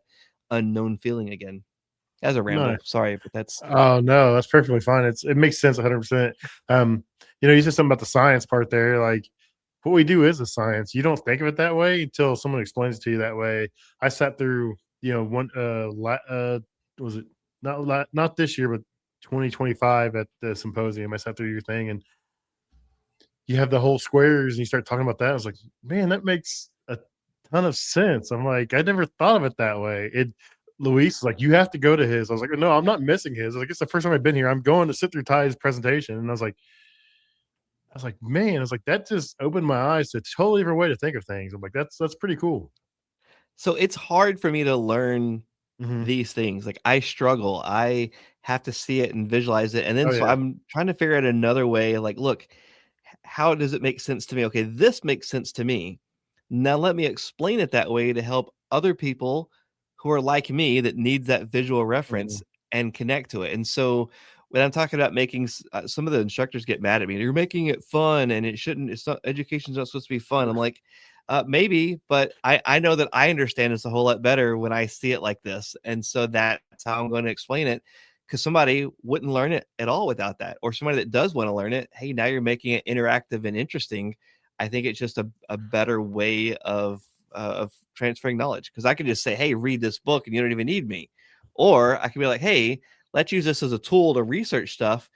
unknown feeling again. As a ramble. Nice. Sorry, but that's Oh no, that's perfectly fine. It makes sense 100%. You said something about the science part there. Like what we do is a science. You don't think of it that way until someone explains it to you that way. I sat through, one was it not this year, but 2025 at the symposium. I sat through your thing and you have the whole squares and you start talking about that. I was like, man, that makes a ton of sense. I'm like, I never thought of it that way. Luis was like, you have to go to his. I was like, no, I'm not missing his. I was like, it's the first time I've been here. I'm going to sit through Ty's presentation. And I was like, man, I was like, that just opened my eyes to a totally different way to think of things. I'm like, that's pretty cool. so it's hard for me to learn Hmm. these things. Like I struggle. I have to see it and visualize it. And then Oh so yeah. I'm trying to figure out another way. Like, look, how does it make sense to me? Okay, this makes sense to me. Now let me explain it that way to help other people who are like me that needs that visual Mhm. reference and connect to it. And so when I'm talking about making some of the instructors get mad at me. You're making it fun, and it shouldn't. It's not education's not supposed to be fun. I'm like, maybe, but I know that I understand this a whole lot better when I see it like this, and so that's how I'm going to explain it. Because somebody wouldn't learn it at all without that, or somebody that does want to learn it. Hey, now you're making it interactive and interesting. I think it's just a better way of transferring knowledge. Because I could just say, hey, read this book, and you don't even need me, or I could be like, hey, let's use this as a tool to research stuff,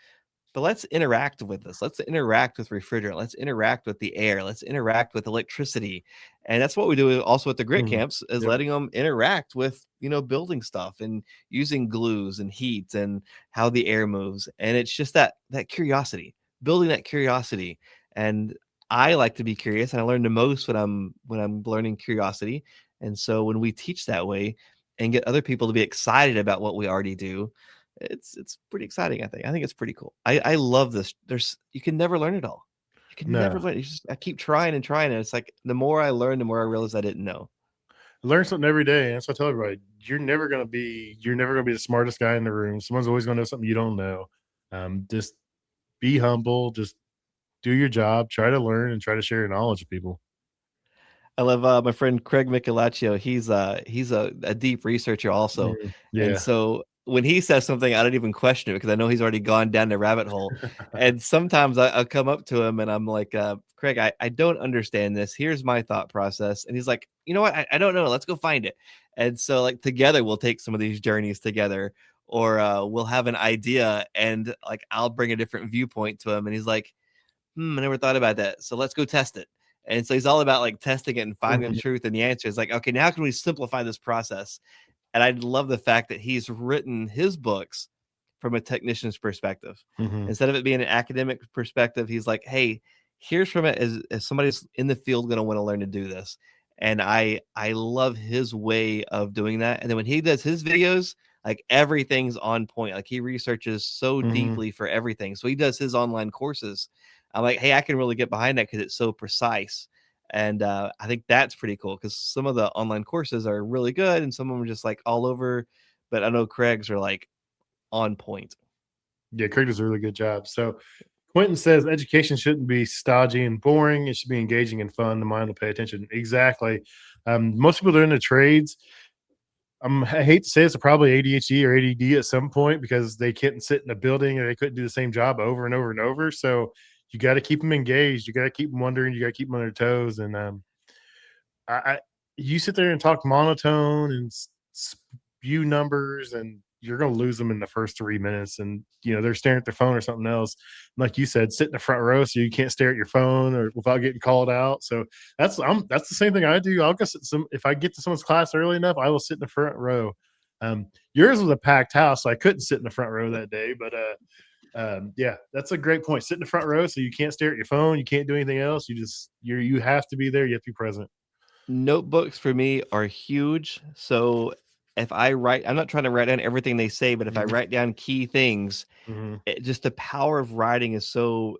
but let's interact with this. Let's interact with refrigerant. Let's interact with the air. Let's interact with electricity. And that's what we do also at the grit Mhm. camps, is Yep. letting them interact with, building stuff and using glues and heat and how the air moves. And it's just that curiosity, building that curiosity. And I like to be curious, and I learn the most when I'm learning curiosity. And so when we teach that way and get other people to be excited about what we already do, it's pretty exciting. I think it's pretty cool. I love this. You can never learn it all. You can never No. learn. I keep trying and trying, and it's like the more I learn, the more I realize I didn't know. Learn something every day. And that's what I tell everybody. You're never gonna be the smartest guy in the room. Someone's always gonna know something you don't know. Just be humble. Just do your job. Try to learn and try to share your knowledge with people. I love my friend Craig Michelaccio. He's a deep researcher also, Mhm. and Yeah. so when he says something, I don't even question it because I know he's already gone down the rabbit hole. And sometimes I'll come up to him and I'm like, Craig, I don't understand this. Here's my thought process, and he's like, you know what? I don't know. Let's go find it. And so like together we'll take some of these journeys together, or we'll have an idea and like I'll bring a different viewpoint to him, and he's like, I never thought about that, so let's go test it. And so he's all about like testing it and finding the Mhm. truth, and the answer is like, okay, now how can we simplify this process? And I love the fact that he's written his books from a technician's perspective. Mhm. Instead of it being an academic perspective, he's like, hey, here's from it as somebody's in the field going to want to learn to do this. And I love his way of doing that. And then when he does his videos, like everything's on point. Like he researches so Mhm. deeply for everything. So he does his online courses. I'm like, hey, I can really get behind that because it's so precise. And I think that's pretty cool because some of the online courses are really good and some of them are just like all over. But I know Craig's are like on point. Yeah, Craig does a really good job. So Quentin says education shouldn't be stodgy and boring. It should be engaging and fun. The mind will pay attention. Exactly. Most people that are in the trades, I hate to say it's probably ADHD or ADD at some point because they couldn't sit in a building or they couldn't do the same job over and over and over. So you got to keep them engaged. You got to keep them wondering. You got to keep them on their toes. And I you sit there and talk monotone and spew numbers, and you're going to lose them in the first 3 minutes. And they're staring at their phone or something else. Like you said, sit in the front row so you can't stare at your phone or without getting called out. So that's the same thing I do. I'll go sit if I get to someone's class early enough, I will sit in the front row. Yours was a packed house, so I couldn't sit in the front row that day. But yeah, that's a great point. Sit in the front row so you can't stare at your phone, you can't do anything else. You have to be there. You have to be present. Notebooks for me are huge. So if I write, I'm not trying to write down everything they say, but if I Mhm, write down key things, mhm, just the power of writing is so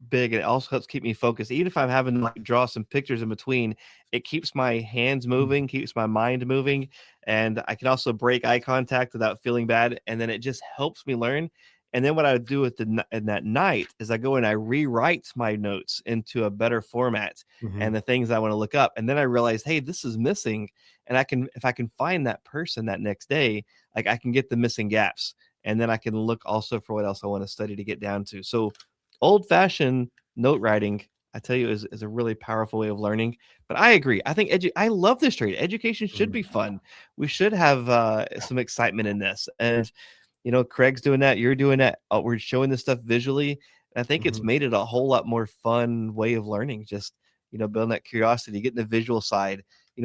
big, and it also helps keep me focused. Even if I'm having to like draw some pictures in between, it keeps my hands mhm, moving, keeps my mind moving, and I can also break eye contact without feeling bad. And then it just helps me learn. And then what I would do in that night is I go and I rewrite my notes into a better format mhm, and the things I want to look up. And then I realize, hey, this is missing. And if I can find that person that next day, like I can get the missing gaps. And then I can look also for what else I want to study to get down to. So old fashioned note writing, I tell you, is a really powerful way of learning. But I agree. I think I love this trade. Education should mhm, be fun. We should have some excitement in this. And Craig's doing that. You're doing that. We're showing this stuff visually. And I think it's mhm. made it a whole lot more fun way of learning. Just building that curiosity, getting the visual side.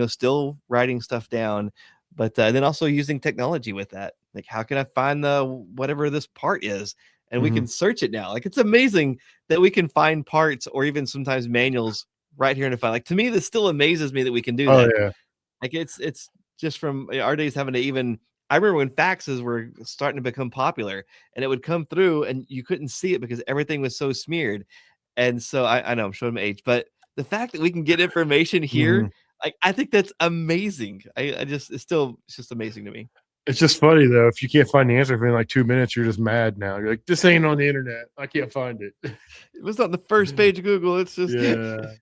Still writing stuff down, but then also using technology with that. Like, how can I find the whatever this part is? And we can Mhm. search it now. Like, it's amazing that we can find parts or even sometimes manuals right here in the file. Like, to me, this still amazes me that we can do Oh, that. yeah. Like, it's just from our days having to even. I remember when faxes were starting to become popular, and it would come through, and you couldn't see it because everything was so smeared. And so I know I'm showing my age, but the fact that we can get information here, Mhm. like I think that's amazing. I just it's just amazing to me. It's just funny, though, if you can't find the answer for in, like, 2 minutes, you're just mad now. You're like, "This ain't on the internet. I can't find it." It was on the first page of Google. It's just Yeah.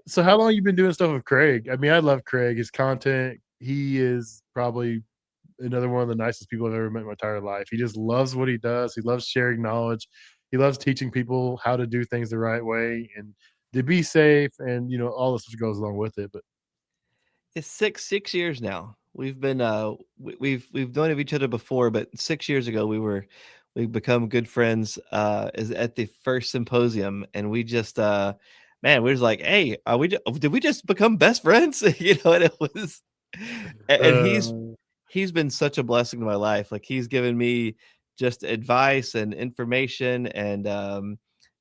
So how long you been doing stuff with Craig? I mean, I love Craig, his content. He is probably another one of the nicest people I've ever met in my entire life. He just loves what he does. He loves sharing knowledge. He loves teaching people how to do things the right way and to be safe and, all this goes along with it, but it's six years now. We've been we've known of each other before, but 6 years ago we've become good friends is at the first symposium, and we just man, we was like, hey, did we just become best friends? And it was and uh, he's been such a blessing to my life. Like he's given me just advice and information and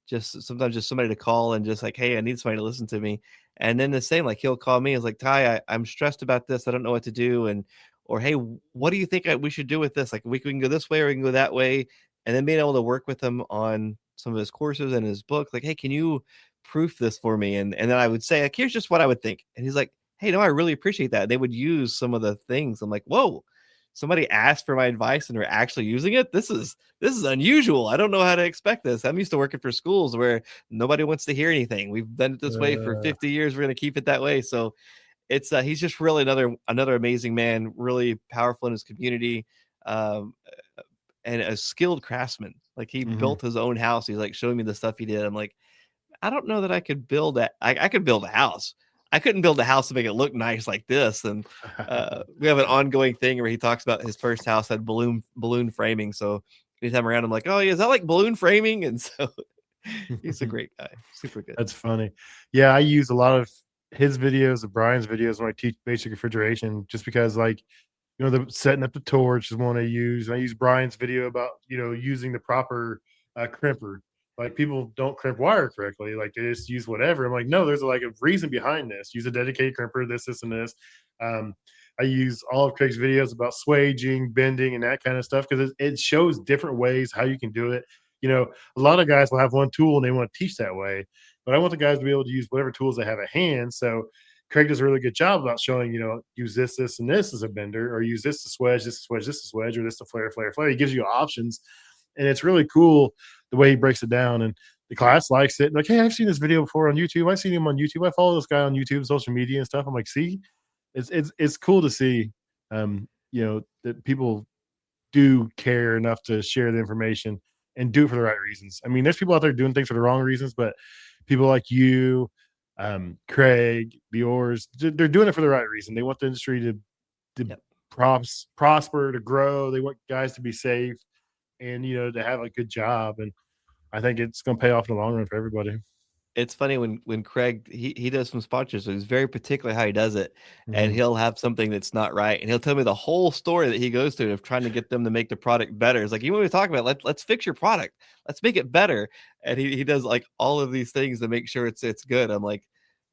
just sometimes just somebody to call and just like, hey, I need somebody to listen to me. And then the same, like he'll call me. It's like, Ty, I'm stressed about this. I don't know what to do. And or hey, what do you think we should do with this? Like we can go this way or we can go that way. And then being able to work with him on some of his courses and his book, like, hey, can you proof this for me? And then I would say, like, here's just what I would think. And he's like, hey, no, I really appreciate that. They would use some of the things. I'm like, whoa, somebody asked for my advice and are actually using it. This is unusual. I don't know how to expect this. I'm used to working for schools where nobody wants to hear anything. We've done it this way for uh, 50 years. We're going to keep it that way. So it's he's just really another amazing man, really powerful in his community, um, and a skilled craftsman. Like he mhm. built his own house. He's like showing me the stuff he did. I'm like, I don't know that I could build that. I could build a house. I couldn't build a house to make it look nice like this. And we have an ongoing thing where he talks about his first house had balloon framing. So anytime around, I'm like, oh, yeah, is that like balloon framing? And so he's a great guy. Super good. That's funny. Yeah, I use a lot of his videos, of Brian's videos when I teach basic refrigeration, just because, like, the setting up the torch is one I use. I use Brian's video about, using the proper crimper. Like, people don't crimp wire correctly. Like, they just use whatever. I'm like, no, there's like a reason behind this. Use a dedicated crimper, this, and this. Um, I use all of Craig's videos about swaging, bending, and that kind of stuff, because it shows different ways how you can do it. A lot of guys will have one tool and they want to teach that way, but I want the guys to be able to use whatever tools they have at hand. So Craig does a really good job about showing, use this, and this as a bender, or use this to swedge, this to swedge, this to swedge, or this to flare. He gives you options, and it's really cool the way he breaks it down. And the class likes it. Like, hey, I've seen this video before on YouTube. I've seen him on YouTube. I follow this guy on YouTube, social media and stuff. I'm like, see, it's cool to see, that people do care enough to share the information and do it for the right reasons. I mean, there's people out there doing things for the wrong reasons, but people like you, Craig, yours, they're doing it for the right reason. They want the industry to Yep. prosper, to grow. They want guys to be safe and, to have a good job. And I think it's going to pay off in the long run for everybody. It's funny when Craig, he does some sponsors, so he's very particular how he does it. And Mhm. he'll have something that's not right, and he'll tell me the whole story that he goes through of trying to get them to make the product better. It's like, you want me to talk about, let's fix your product, let's make it better. And he does like all of these things to make sure it's good. I'm like,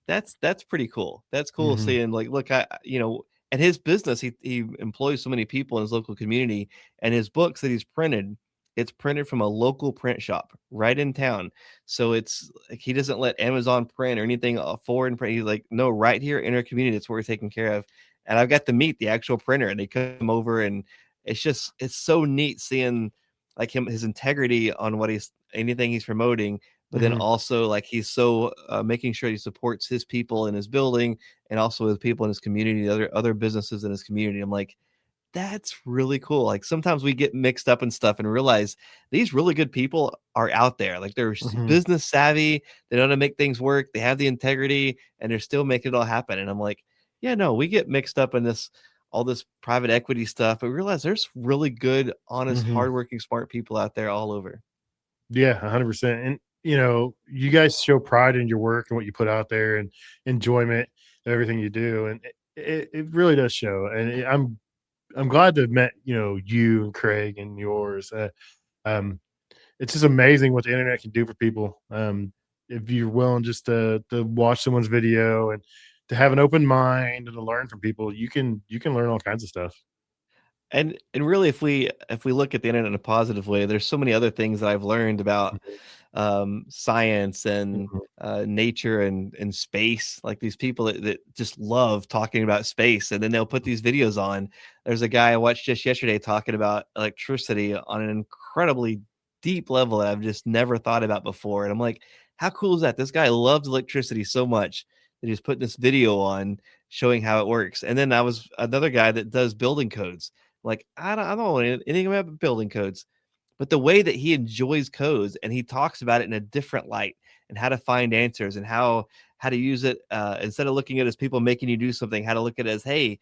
that's pretty cool. That's cool Mhm. seeing, like, look, and his business, he employs so many people in his local community, and his books that he's printed, it's printed from a local print shop right in town. So it's like, he doesn't let Amazon print or anything foreign print. He's like, no, right here in our community, it's where we're taken care of. And I've got to meet the actual printer, and they come over, and it's so neat seeing like his integrity on anything he's promoting, but then Mhm. also like he's so making sure he supports his people in his building and also his people in his community, other businesses in his community. I'm like, that's really cool. Like, sometimes we get mixed up and stuff and realize these really good people are out there. Like, they're Mhm. business savvy. They know how to make things work. They have the integrity, and they're still making it all happen. And I'm like, yeah, no, we get mixed up in all this private equity stuff, but we realize there's really good, honest, Mhm. hardworking, smart people out there all over. Yeah, 100%. And, you guys show pride in your work and what you put out there, and enjoyment of everything you do. And it really does show. And I'm glad to have met, you and Craig and yours. Um, it's just amazing what the internet can do for people. If you're willing just to watch someone's video and to have an open mind and to learn from people, you can learn all kinds of stuff. And really, if we look at the internet in a positive way, there's so many other things that I've learned about science and Mhm. nature and space. Like, these people that just love talking about space, and then they'll put these videos on. There's a guy I watched just yesterday talking about electricity on an incredibly deep level that I've just never thought about before. And I'm like, how cool is that? This guy loves electricity so much that he's putting this video on showing how it works. And then I was another guy that does building codes. Like, I don't know anything about building codes, but the way that he enjoys codes and he talks about it in a different light and how to find answers and how to use it, instead of looking at it as people making you do something, how to look at it as, hey,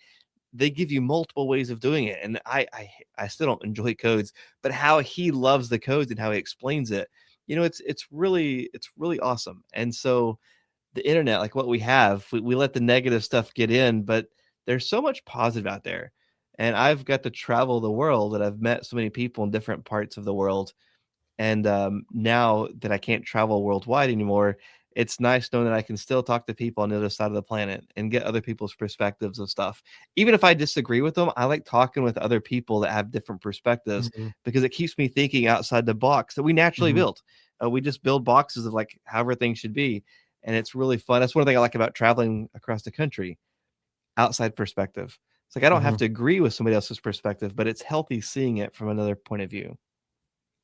they give you multiple ways of doing it. And I still don't enjoy codes, but how he loves the codes and how he explains it, it's really awesome. And so the internet, like what we have, we let the negative stuff get in, but there's so much positive out there. And I've got to travel the world, and I've met so many people in different parts of the world. And now that I can't travel worldwide anymore, it's nice knowing that I can still talk to people on the other side of the planet and get other people's perspectives of stuff. Even if I disagree with them, I like talking with other people that have different perspectives, Mhm. because it keeps me thinking outside the box that we naturally Mhm. build. We just build boxes of like however things should be. And it's really fun. That's one thing I like about traveling across the country, outside perspective. It's like I don't have Mhm. to agree with somebody else's perspective, but it's healthy seeing it from another point of view.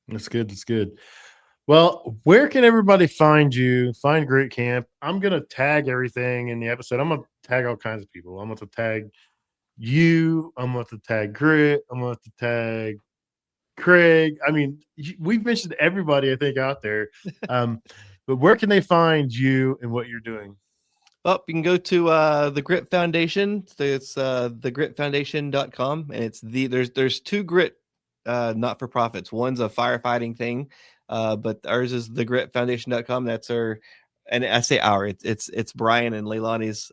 That's good. That's good. Well, where can everybody find you? Find Grit Camp. I'm gonna tag everything in the episode. I'm gonna tag all kinds of people. I'm gonna tag you. I'm gonna tag Grit. I'm gonna tag Craig. I mean, we've mentioned everybody I think out there. Um, but where can they find you and what you're doing? Well, you can go to the Grit Foundation. So it's thegritfoundation.com, and there's two grit not for profits. One's a firefighting thing, but ours is thegritfoundation.com. That's our, and I say our, it's Brian and Leilani's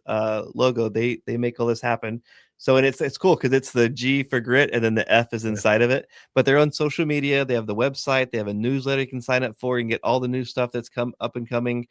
logo. They make all this happen. So, and it's cool because it's the G for grit, and then the F is inside of it. But they're on social media. They have the website. They have a newsletter you can sign up for. You can get all the new stuff that's come up and coming.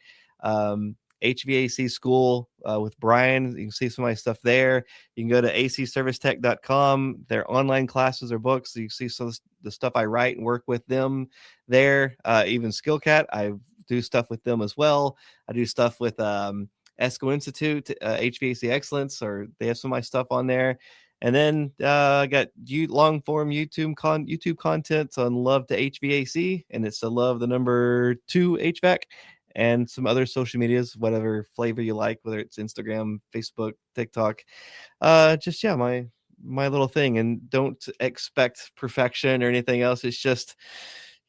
HVAC school with Brian. You can see some of my stuff there. You can go to acservicetech.com. Their online classes or books. You see some of the stuff I write and work with them there. Even Skillcat, I do stuff with them as well. I do stuff with ESCO Institute, HVAC Excellence, or they have some of my stuff on there. And then I got long form YouTube content on Love to HVAC, and it's the Love the number 2 HVAC. And some other social medias, whatever flavor you like, whether it's Instagram, Facebook, TikTok. My little thing. And don't expect perfection or anything else. It's just,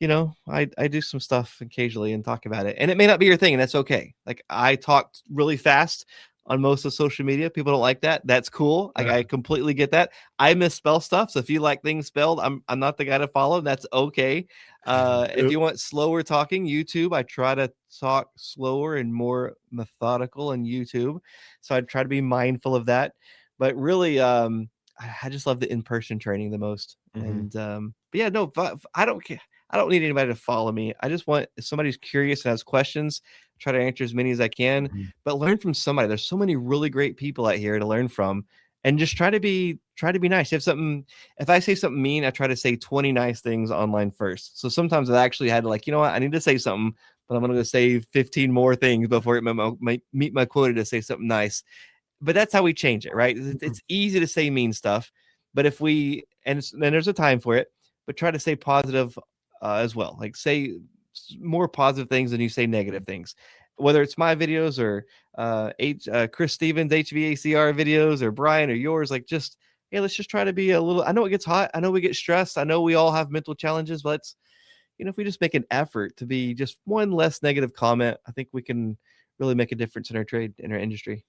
I do some stuff occasionally and talk about it. And it may not be your thing, and that's okay. Like, I talk really fast on most of social media. People don't like that. That's cool. I completely get that. I misspell stuff. So if you like things spelled, I'm not the guy to follow. That's okay. If you want slower talking, YouTube, I try to talk slower and more methodical on YouTube. So I try to be mindful of that. But really, I just love the in-person training the most. And but yeah, no, I don't care. I don't need anybody to follow me. I just want, if somebody's curious and has questions, try to answer as many as I can, but learn from somebody. There's so many really great people out here to learn from, and just try to be nice. If I say something mean, I try to say 20 nice things online first. So sometimes I actually had to, like, I need to say something, but I'm going to say 15 more things before it might meet my quota to say something nice. But that's how we change it, right? It's easy to say mean stuff, but and then there's a time for it, but try to say positive as well. Like, say more positive things than you say negative things, whether it's my videos or Chris Stevens HVACR videos, or Brian or yours. Like, just, hey, let's just try to be a little, I know it gets hot, I know we get stressed, I know we all have mental challenges, but let's, if we just make an effort to be just one less negative comment, I think we can really make a difference in our trade, in our industry.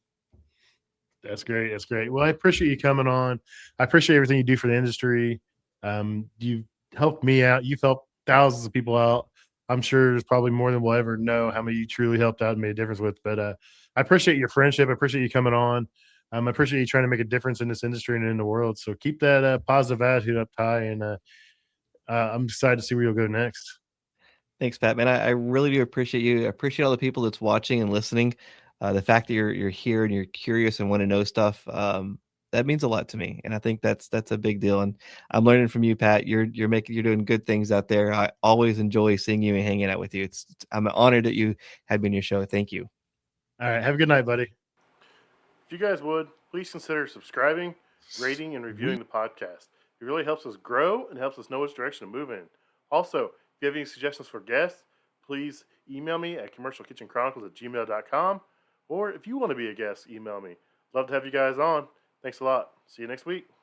That's great. That's great. Well, I appreciate you coming on. I appreciate everything you do for the industry. You've helped me out. You've helped thousands of people out. I'm sure there's probably more than we'll ever know how many you truly helped out and made a difference with. But I appreciate your friendship. I appreciate you coming on. I appreciate you trying to make a difference in this industry and in the world. So keep that positive attitude up, Ty. And I'm excited to see where you'll go next. Thanks, Pat. Man, I really do appreciate you. I appreciate all the people that's watching and listening. The fact that you're here and you're curious and want to know stuff, that means a lot to me. And I think that's a big deal. And I'm learning from you, Pat. You're doing good things out there. I always enjoy seeing you and hanging out with you. I'm honored that you had me on your show. Thank you. All right. Have a good night, buddy. If you guys would, please consider subscribing, rating, and reviewing the podcast. It really helps us grow and helps us know which direction to move in. Also, if you have any suggestions for guests, please email me at commercialkitchenchronicles@gmail.com. Or if you want to be a guest, email me. Love to have you guys on. Thanks a lot. See you next week.